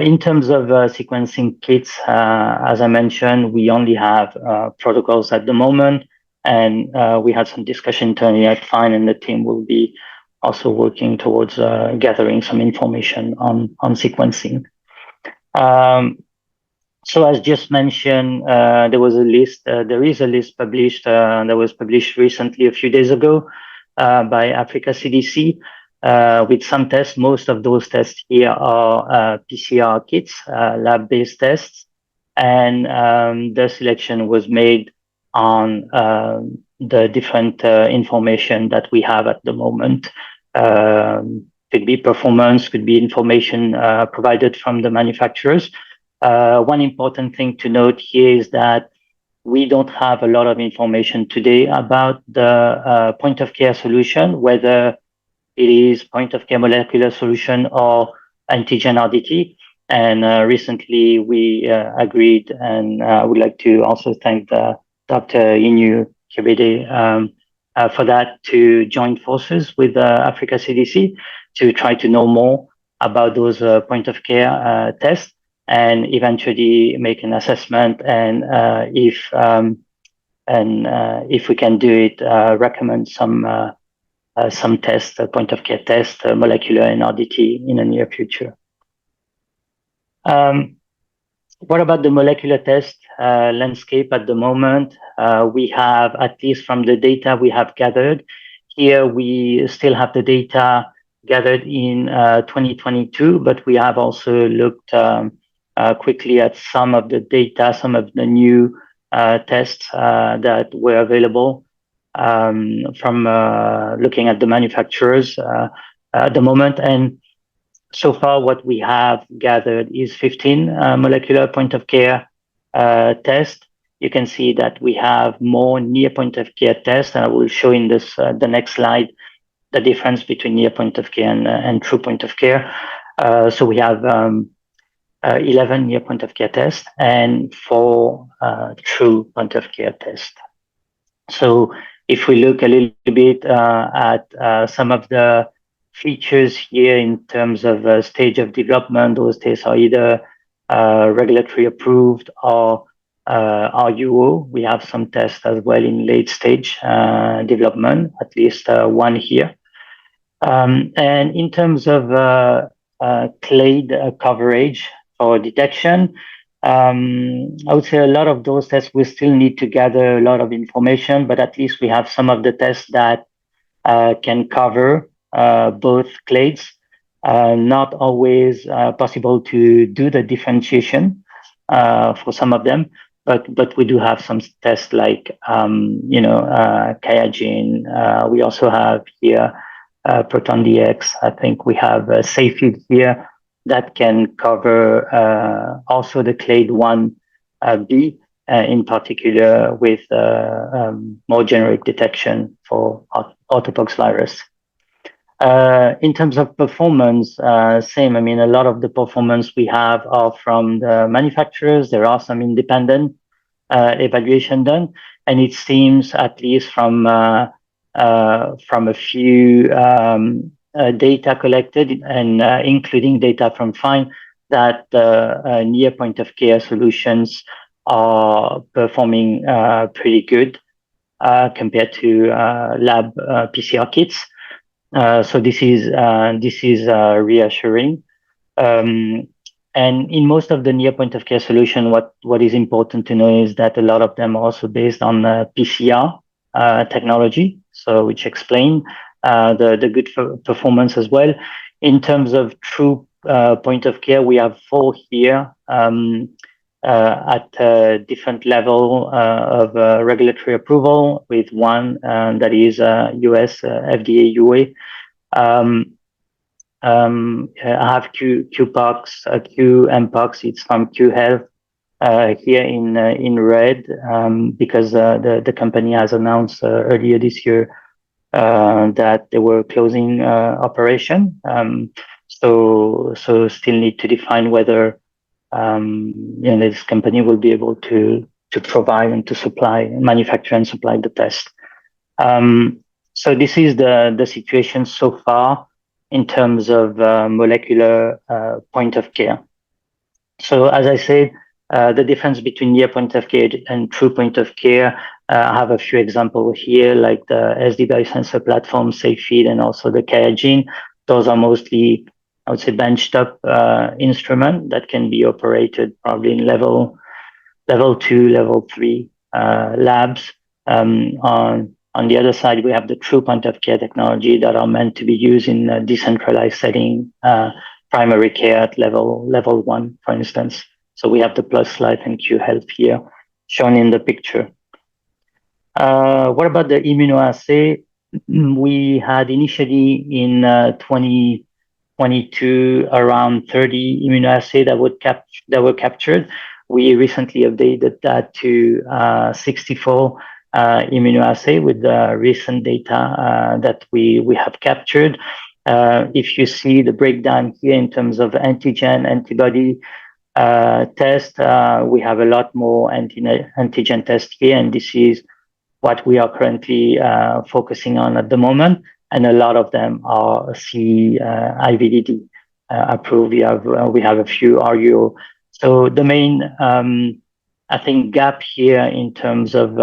In terms of sequencing kits, as I mentioned, we only have protocols at the moment, and we had some discussion internally at Fine, and the team will be also working towards gathering some information on sequencing. So as just mentioned, there is a list published that was published recently, a few days ago, by Africa CDC, with some tests. Most of those tests here are PCR kits, lab-based tests, and the selection was made on the different information that we have at the moment. Could be performance, could be information provided from the manufacturers. One important thing to note here is that we don't have a lot of information today about the point of care solution, whether it is point of care molecular solution or antigen RDT. And recently we agreed, and I would like to also thank Dr. Inu Kebede for that, to join forces with Africa CDC to try to know more about those point of care tests, and eventually make an assessment, and if we can do it, recommend some tests, point of care tests, molecular and RDT in the near future. What about the molecular test landscape at the moment? We have, at least from the data we have gathered, here we still have the data gathered in 2022, but we have also looked quickly at some of the data, some of the new tests that were available from looking at the manufacturers at the moment. And so far, what we have gathered is 15 molecular point of care tests. You can see that we have more near point of care tests, and I will show in this the next slide the difference between near point of care and true point of care. So we have 11 near point of care tests and 4 true point of care tests. So If we look a little bit at some of the features here in terms of stage of development, those tests are either regulatory approved or RUO. We have some tests as well in late stage development, at least one here. And in terms of clade coverage for detection, I would say a lot of those tests we still need to gather a lot of information, but at least we have some of the tests that can cover both clades. Not always possible to do the differentiation for some of them, but we do have some tests like QIAGEN. We also have here Proton DX. I think we have SafeFeed here that can cover also the clade 1b, in particular with more generic detection for orthopox virus. In terms of performance, same. I mean, a lot of the performance we have are from the manufacturers. There are some independent evaluation done, and it seems, at least from a few data collected and including data from FIND, that near point of care solutions are performing pretty good compared to lab PCR kits. So this is reassuring. And in most of the near point of care solution, what is important to know is that a lot of them are also based on PCR technology, so which explain the good performance as well. In terms of true point of care, we have 4 here at different level of regulatory approval, with one that is US FDA UA. I have Mpox, Mpox. It's from Q Health here in red, because the company has announced earlier this year that they were closing operation. So still need to define whether this company will be able to provide and to supply, manufacture and supply the test. So this is the situation so far in terms of molecular point of care. So as I said, the difference between near point of care and true point of care, I have a few examples here, like the SD biosensor platform, SafeFeed, and also the QIAGEN. Those are mostly, I would say, benchtop instrument that can be operated probably in level 2, level 3 labs. On the other side, we have the true point of care technology that are meant to be used in a decentralized setting, primary care at level 1, for instance. So we have the Plus Life and Q Health here shown in the picture. What about the immunoassay? We had initially in 2022 around 30 immunoassay that were captured. We recently updated that to 64 immunoassay with the recent data that we have captured. If you see the breakdown here in terms of antigen, antibody test, we have a lot more antigen tests here, and this is what we are currently focusing on at the moment. And a lot of them are IVDD approved. We have a few RUO. So the main, I think, gap here in terms of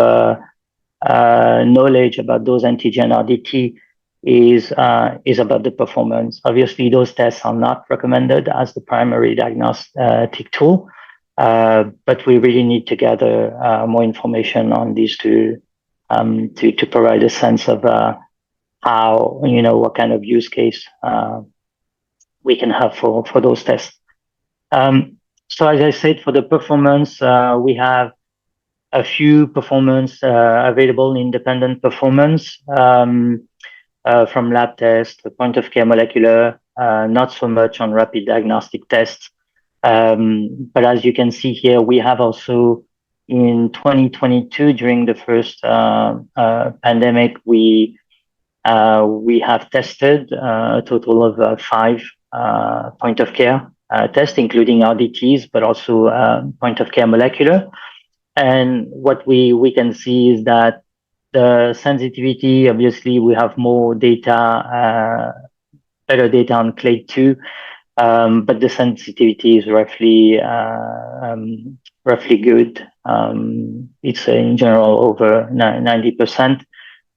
knowledge about those antigen RDT is about the performance. Obviously, those tests are not recommended as the primary diagnostic tool, but we really need to gather more information on these to provide a sense of how, what kind of use case we can have for those tests. So as I said, for the performance, we have a few performance available, independent performance from lab tests, point of care molecular, not so much on rapid diagnostic tests. But as you can see here, we have also in 2022, during the first pandemic, we have tested a total of 5 point of care tests, including RDTs, but also point of care molecular. And what we can see is that The sensitivity, obviously, we have more data, better data on clade 2, but the sensitivity is roughly good. It's in general over 90%,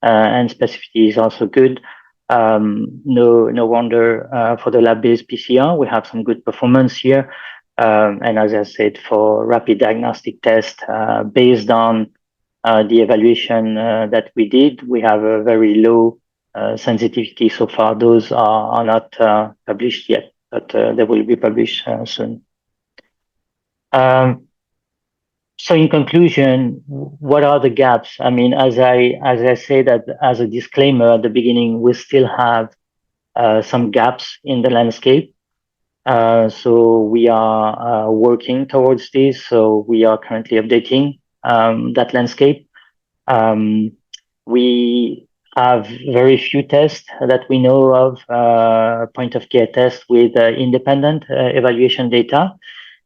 and specificity is also good. No wonder for the lab-based PCR, we have some good performance here. And as I said, for rapid diagnostic test, based on the evaluation that we did, we have a very low sensitivity so far. Those are not published yet, but they will be published soon. So in conclusion, what are the gaps? I mean, as I say that as a disclaimer at the beginning, we still have some gaps in the landscape. So we are working towards this. So we are currently updating that landscape. We have very few tests that we know of, point of care tests with independent evaluation data.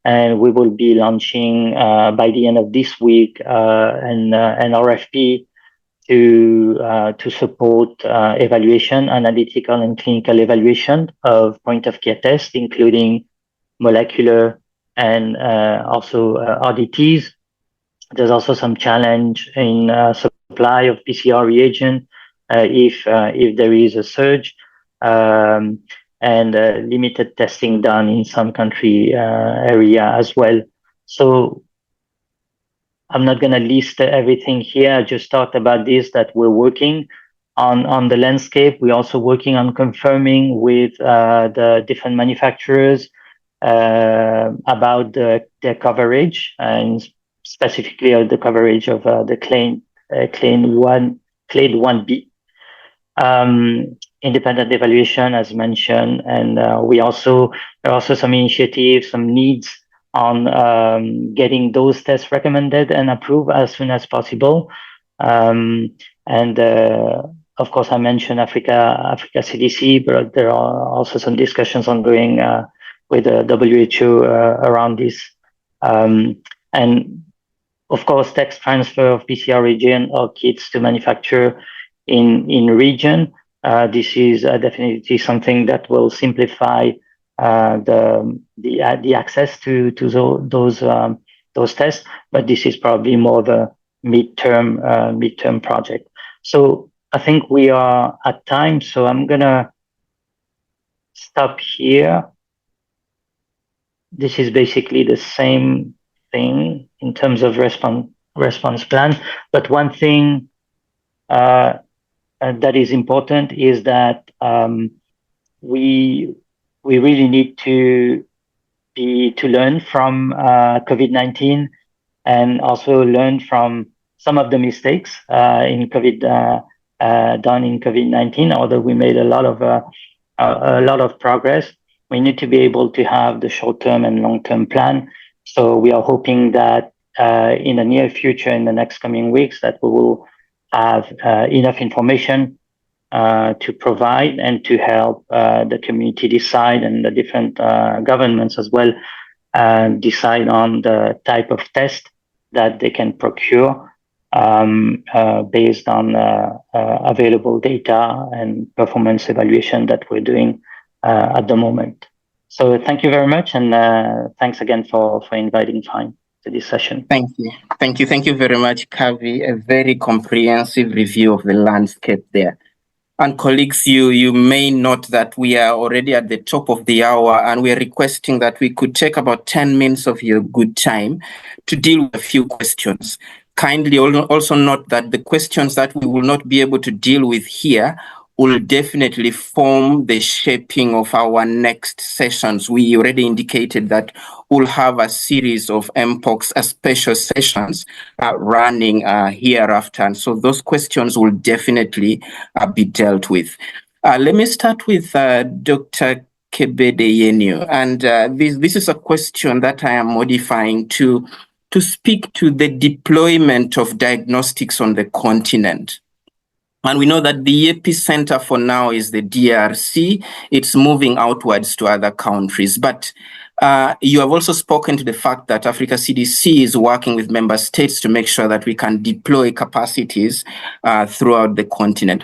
And we will be launching by the end of this week an RFP to support evaluation, analytical and clinical evaluation of point of care tests, including molecular and also RDTs. There's also some challenge in supply of PCR reagent if there is a surge. And limited testing done in some country area as well. So I'm not going to list everything here. I just talked about this, that we're working on the landscape. We're also working on confirming with the different manufacturers about their coverage, and specifically the coverage of the clade 1B. Independent evaluation, as mentioned, and there are also some initiatives, some needs on getting those tests recommended and approved as soon as possible. And of course, I mentioned Africa CDC, but there are also some discussions ongoing with the WHO around this. And of course, tech transfer of PCR reagent or kits to manufacture in region. This is definitely something that will simplify the access to those tests, but this is probably more of a midterm project. So I think we are at time, so I'm gonna stop here. This is basically the same thing in terms of response plan, but one thing that is important is that we really need to learn from COVID-19 and also learn from some of the mistakes in done in COVID-19. Although we made a lot of progress, we need to be able to have the short-term and long-term plan. So we are hoping that in the near future, in the next coming weeks, that we will have enough information to provide and to help the community decide, and the different governments as well decide on the type of test that they can procure based on available data and performance evaluation that we're doing at the moment. So thank you very much, and thanks again for inviting Fine to this session. Thank you very much, Kavi. A very comprehensive review of the landscape there. And colleagues, you may note that we are already at the top of the hour, and we are requesting that we could take about 10 minutes of your good time to deal with a few questions. Kindly also note that the questions that we will not be able to deal with here will definitely form the shaping of our next sessions. We already indicated that we'll have a series of Mpox special sessions running hereafter. And so those questions will definitely be dealt with. Let me start with Dr. Kebede-Yenu. And this is a question that I am modifying to speak to the deployment of diagnostics on the continent. And we know that the epicenter for now is the DRC. It's moving outwards to other countries. But You have also spoken to the fact that Africa CDC is working with member states to make sure that we can deploy capacities throughout the continent.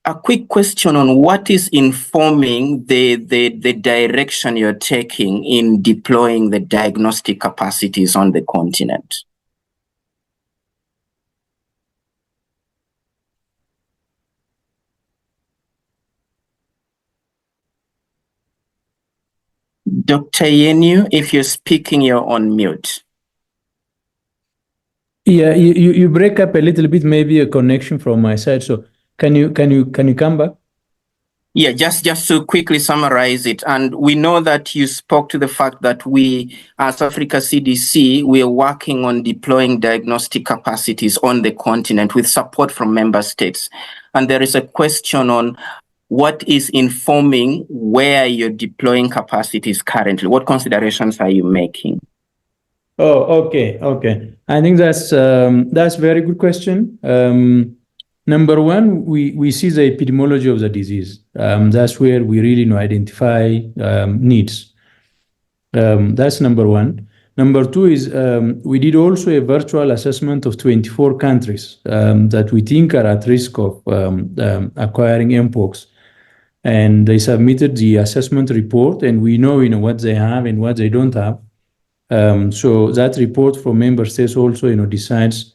A quick question on what is informing the direction you're taking in deploying the diagnostic capacities on the continent? Dr. Yenu, if you're speaking, you're on mute. Yeah, you break up a little bit, maybe a connection from my side. So can you come back? Yeah, just to quickly summarize it. And we know that you spoke to the fact that we, as Africa CDC, we are working on deploying diagnostic capacities on the continent with support from member states. And there is a question on what is informing where you're deploying capacities currently. What considerations are you making? Oh, okay. I think that's a very good question. Number one, we see the epidemiology of the disease. That's where we really identify needs. That's number one. Number two is we did also a virtual assessment of 24 countries that we think are at risk of acquiring Mpox. And they submitted the assessment report, and we know what they have and what they don't have. So that report from member states also decides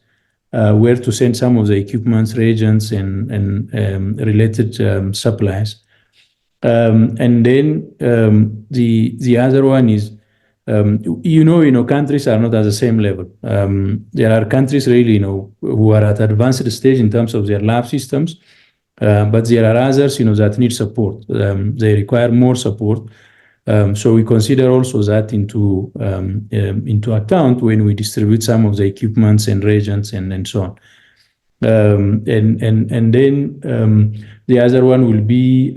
where to send some of the equipments, reagents, and related supplies. And then the other one is, countries are not at the same level. There are countries really, who are at advanced stage in terms of their lab systems, but there are others, that need support. They require more support. So we consider also that into account when we distribute some of the equipments and reagents and so on. And then the other one will be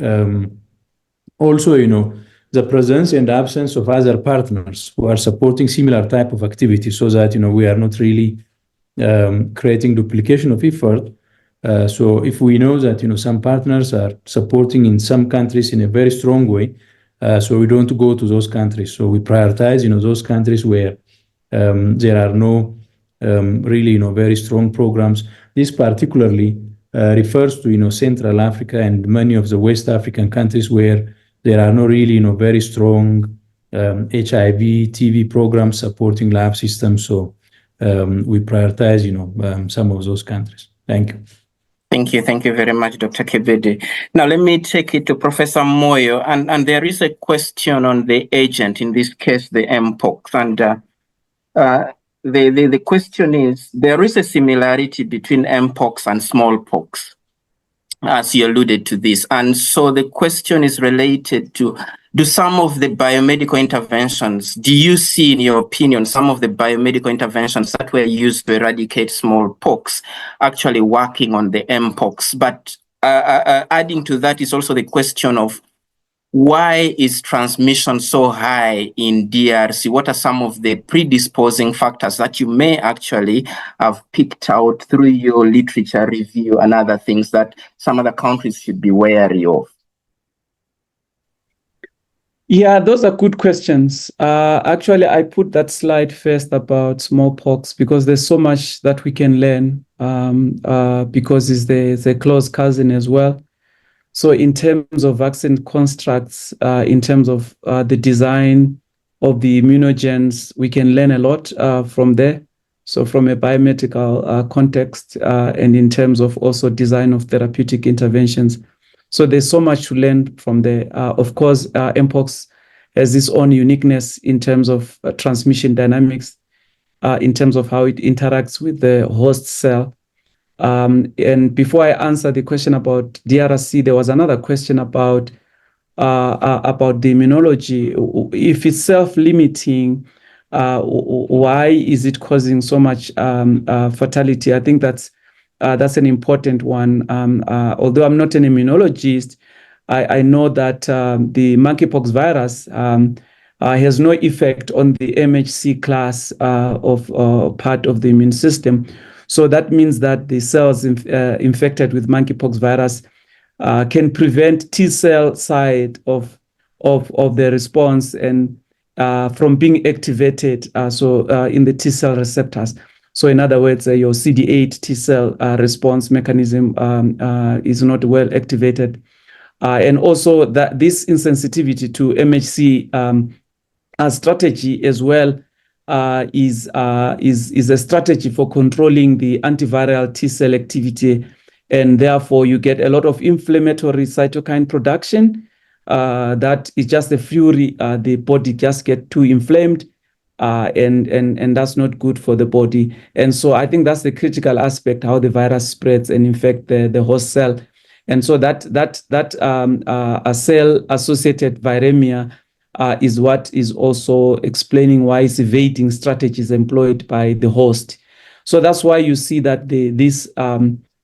also, the presence and absence of other partners who are supporting similar type of activity, so that we are not really creating duplication of effort. So if we know that some partners are supporting in some countries in a very strong way, so we don't go to those countries. So we prioritize those countries where there are no really very strong programs. This particularly refers to Central Africa and many of the West African countries where there are no really very strong HIV, TB programs supporting lab systems. So we prioritize some of those countries. Thank you. Thank you very much, Dr. Kebede. Now let me take it to Professor Moyo, and there is a question on the agent, in this case, the Mpox. And the question is, there is a similarity between Mpox and smallpox, as you alluded to this. And so the question is related to, do some of the biomedical interventions, do you see, in your opinion, some of the biomedical interventions that were used to eradicate smallpox actually working on the Mpox? But adding to that is also the question of, why is transmission so high in DRC? What are some of the predisposing factors that you may actually have picked out through your literature review and other things that some other countries should be wary of? Yeah, those are good questions. Actually, I put that slide first about smallpox because there's so much that we can learn because it's the close cousin as well. So in terms of vaccine constructs, in terms of the design of the immunogens, we can learn a lot from there. So from a biomedical context and in terms of also design of therapeutic interventions. So there's so much to learn from there. Of course, Mpox has its own uniqueness in terms of transmission dynamics, in terms of how it interacts with the host cell. And before I answer the question about DRC, there was another question about the immunology. If it's self-limiting, why is it causing so much fatality? I think that's an important one. Although I'm not an immunologist, I know that the monkeypox virus has no effect on the MHC class of part of the immune system. So that means that the cells infected with monkeypox virus can prevent T cell side of the response, and from being activated, in the T cell receptors. So in other words, your CD8 T cell response mechanism is not well activated. And also that this insensitivity to MHC strategy as well is a strategy for controlling the antiviral T cell activity. And therefore you get a lot of inflammatory cytokine production. That is just a fury. The body just get too inflamed, and that's not good for the body. And so I think that's the critical aspect, how the virus spreads and infect the host cell. And so that a cell-associated viremia is what is also explaining why it's evading strategies employed by the host. So that's why you see that these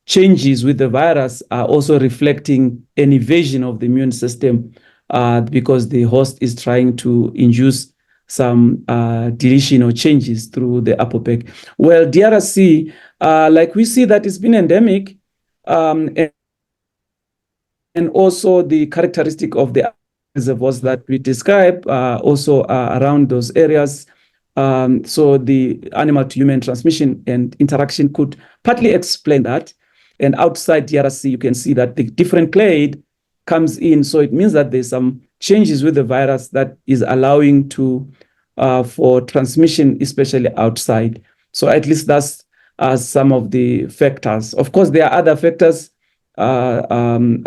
changes with the virus are also reflecting an evasion of the immune system, because the host is trying to induce some deletion or changes through the APOPEC. Well, DRC, like we see that it's been endemic, and also the characteristic of the reservoirs that we describe also around those areas. So the animal to human transmission and interaction could partly explain that. And outside DRC, you can see that the different clade comes in. So it means that there's some changes with the virus that is allowing for transmission, especially outside. So at least that's some of the factors. Of course, there are other factors, climate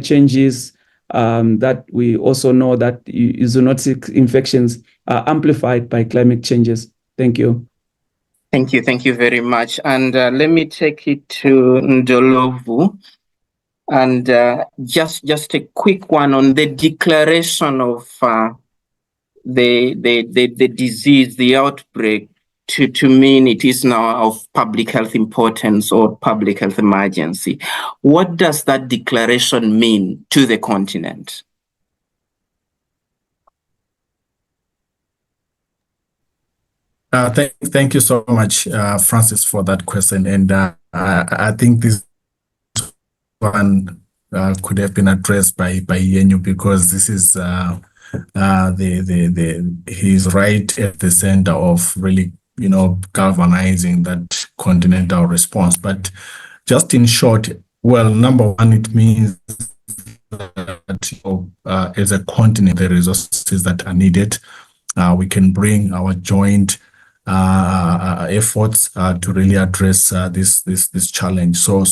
changes, that we also know that zoonotic infections are amplified by climate changes. Thank you. Thank you very much. And let me take it to Ndolovu. And just a quick one on the declaration of the disease, the outbreak, to mean it is now of public health importance or public health emergency. What does that declaration mean to the continent? Thank you so much, Francis, for that question. And I think this one could have been addressed by Yenyu, because this is he's right at the center of really, galvanizing that continental response. But just in short, well, number one, it means that as a continent, the resources that are needed, we can bring our joint efforts to really address this challenge. So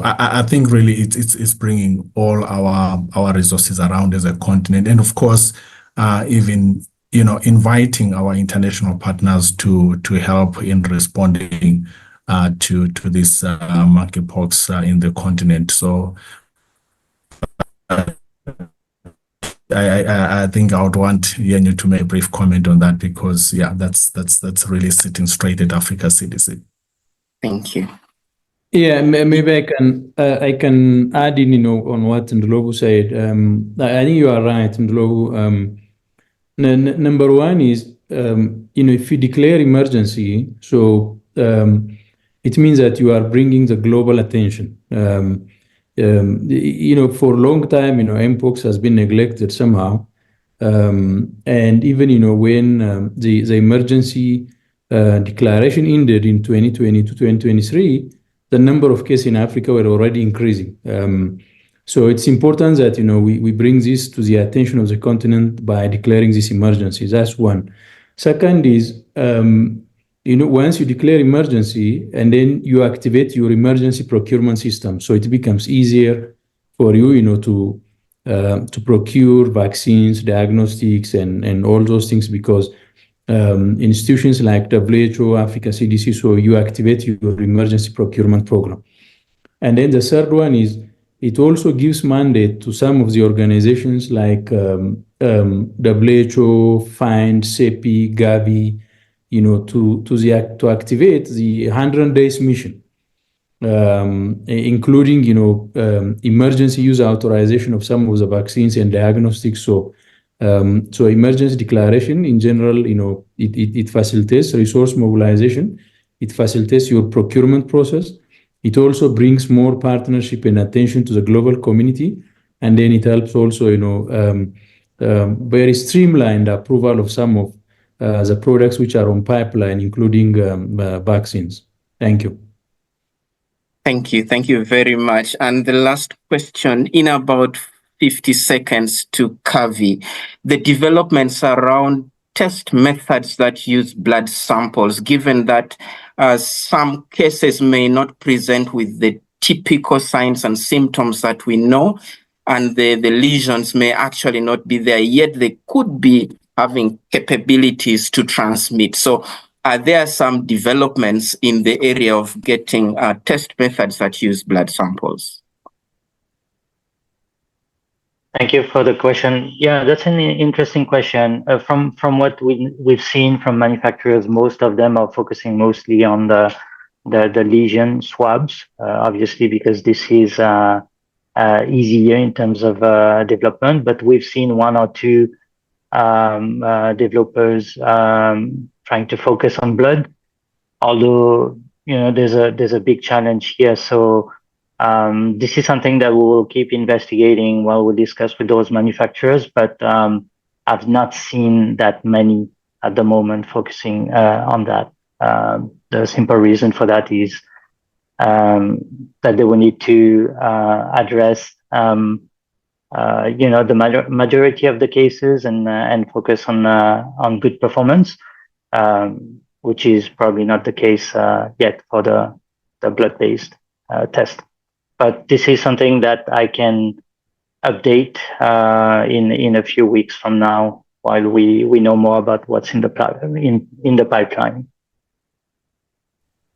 I think really it's bringing all our resources around as a continent, and of course even inviting our international partners to help in responding to this monkeypox in the continent. So I think I would want Yenyu to make a brief comment on that, because that's really sitting straight at Africa CDC. Thank you. Yeah, maybe I can add in, on what Ndolovu said. I think you are right, Ndolovu. Number one is, if you declare emergency, so it means that you are bringing the global attention. For a long time, Mpox has been neglected somehow. And even, when the emergency declaration ended in 2020 to 2023, the number of cases in Africa were already increasing. So it's important that, we bring this to the attention of the continent by declaring this emergency. That's one. Second is, once you declare emergency and then you activate your emergency procurement system, so it becomes easier for you, to procure vaccines, diagnostics, and all those things, because institutions like WHO, Africa CDC, so you activate your emergency procurement program. And then the third one is, it also gives mandate to some of the organizations like WHO, FIND, CEPI, Gavi, to activate the 100 days mission, including, emergency use authorization of some of the vaccines and diagnostics. So emergency declaration in general, it facilitates resource mobilization. It facilitates your procurement process. It also brings more partnership and attention to the global community. And then it helps also, very streamlined approval of some of the products which are on pipeline, including vaccines. Thank you. Thank you. Thank you very much. And the last question, in about 50 seconds to Kavi, the developments around test methods that use blood samples, given that some cases may not present with the typical signs and symptoms that we know, and the lesions may actually not be there, yet they could be having capabilities to transmit. So there are some developments in the area of getting test methods that use blood samples. Thank you for the question. Yeah, that's an interesting question. From what we've seen from manufacturers, most of them are focusing mostly on the lesion swabs, obviously, because this is easier in terms of development. But we've seen one or two developers trying to focus on blood, although there's a big challenge here. So this is something that we will keep investigating while we discuss with those manufacturers. But I've not seen that many at the moment focusing on that. The simple reason for that is that they will need to address the majority of the cases and focus on good performance, which is probably not the case yet for the blood-based test. But this is something that I can update in a few weeks from now, while we know more about what's in the pipeline.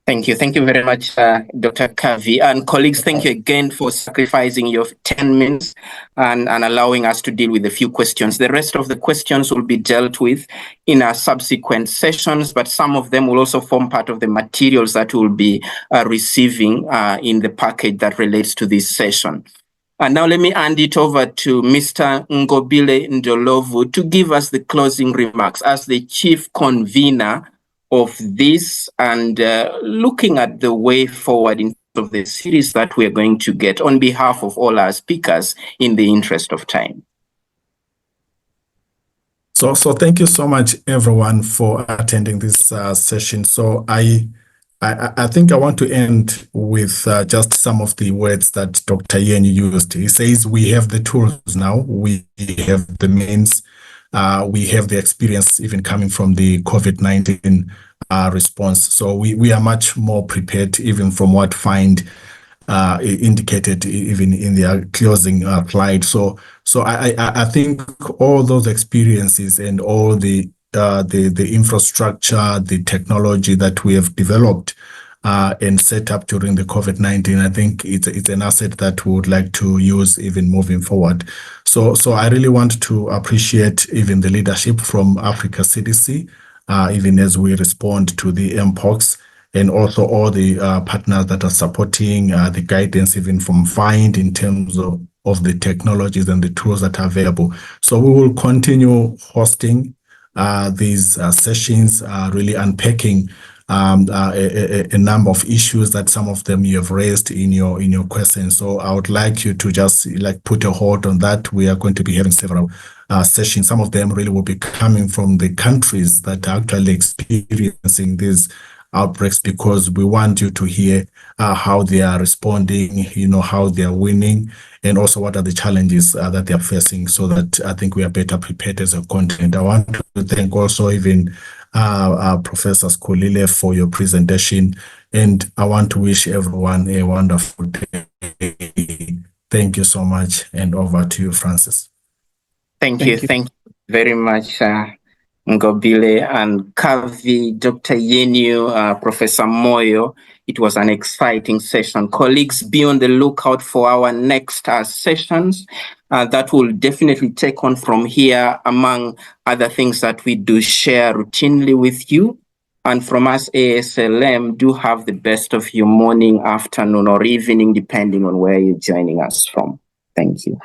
Thank you. Thank you very much, Dr. Kavi. And colleagues, thank you again for sacrificing your 10 minutes and allowing us to deal with a few questions. The rest of the questions will be dealt with in our subsequent sessions, but some of them will also form part of the materials that we'll be receiving in the package that relates to this session. And now let me hand it over to Mr. Ngobile Ndolovu to give us the closing remarks as the chief convener of this and looking at the way forward in of the series that we're going to get on behalf of all our speakers in the interest of time. So thank you so much, everyone, for attending this session. So I think I want to end with just some of the words that Dr. Yen used. He says, we have the tools now, we have the means, we have the experience even coming from the COVID-19 response. So we are much more prepared, even from what FIND indicated even in their closing slide. So I think all those experiences and all the infrastructure, the technology that we have developed and set up during the COVID-19, I think it's an asset that we would like to use even moving forward. So I really want to appreciate even the leadership from Africa CDC, even as we respond to the Mpox, and also all the partners that are supporting the guidance even from FIND in terms of the technologies and the tools that are available. So we will continue hosting these sessions, really unpacking a number of issues that some of them you have raised in your questions. So I would like you to just put a hold on that. We are going to be having several sessions. Some of them really will be coming from the countries that are actually experiencing these outbreaks, because we want you to hear how they are responding, how they are winning, and also what are the challenges that they are facing, so that I think we are better prepared as a continent. I want to thank also even Professor Skolile for your presentation, and I want to wish everyone a wonderful day. Thank you so much, and over to you, Francis. Thank you very much, Ngobile and Kavi, Dr. Yenu, Professor Moyo. It was an exciting session. Colleagues, be on the lookout for our next sessions that will definitely take on from here, among other things that we do share routinely with you. And from us, ASLM, do have the best of your morning, afternoon, or evening, depending on where you're joining us from. Thank you.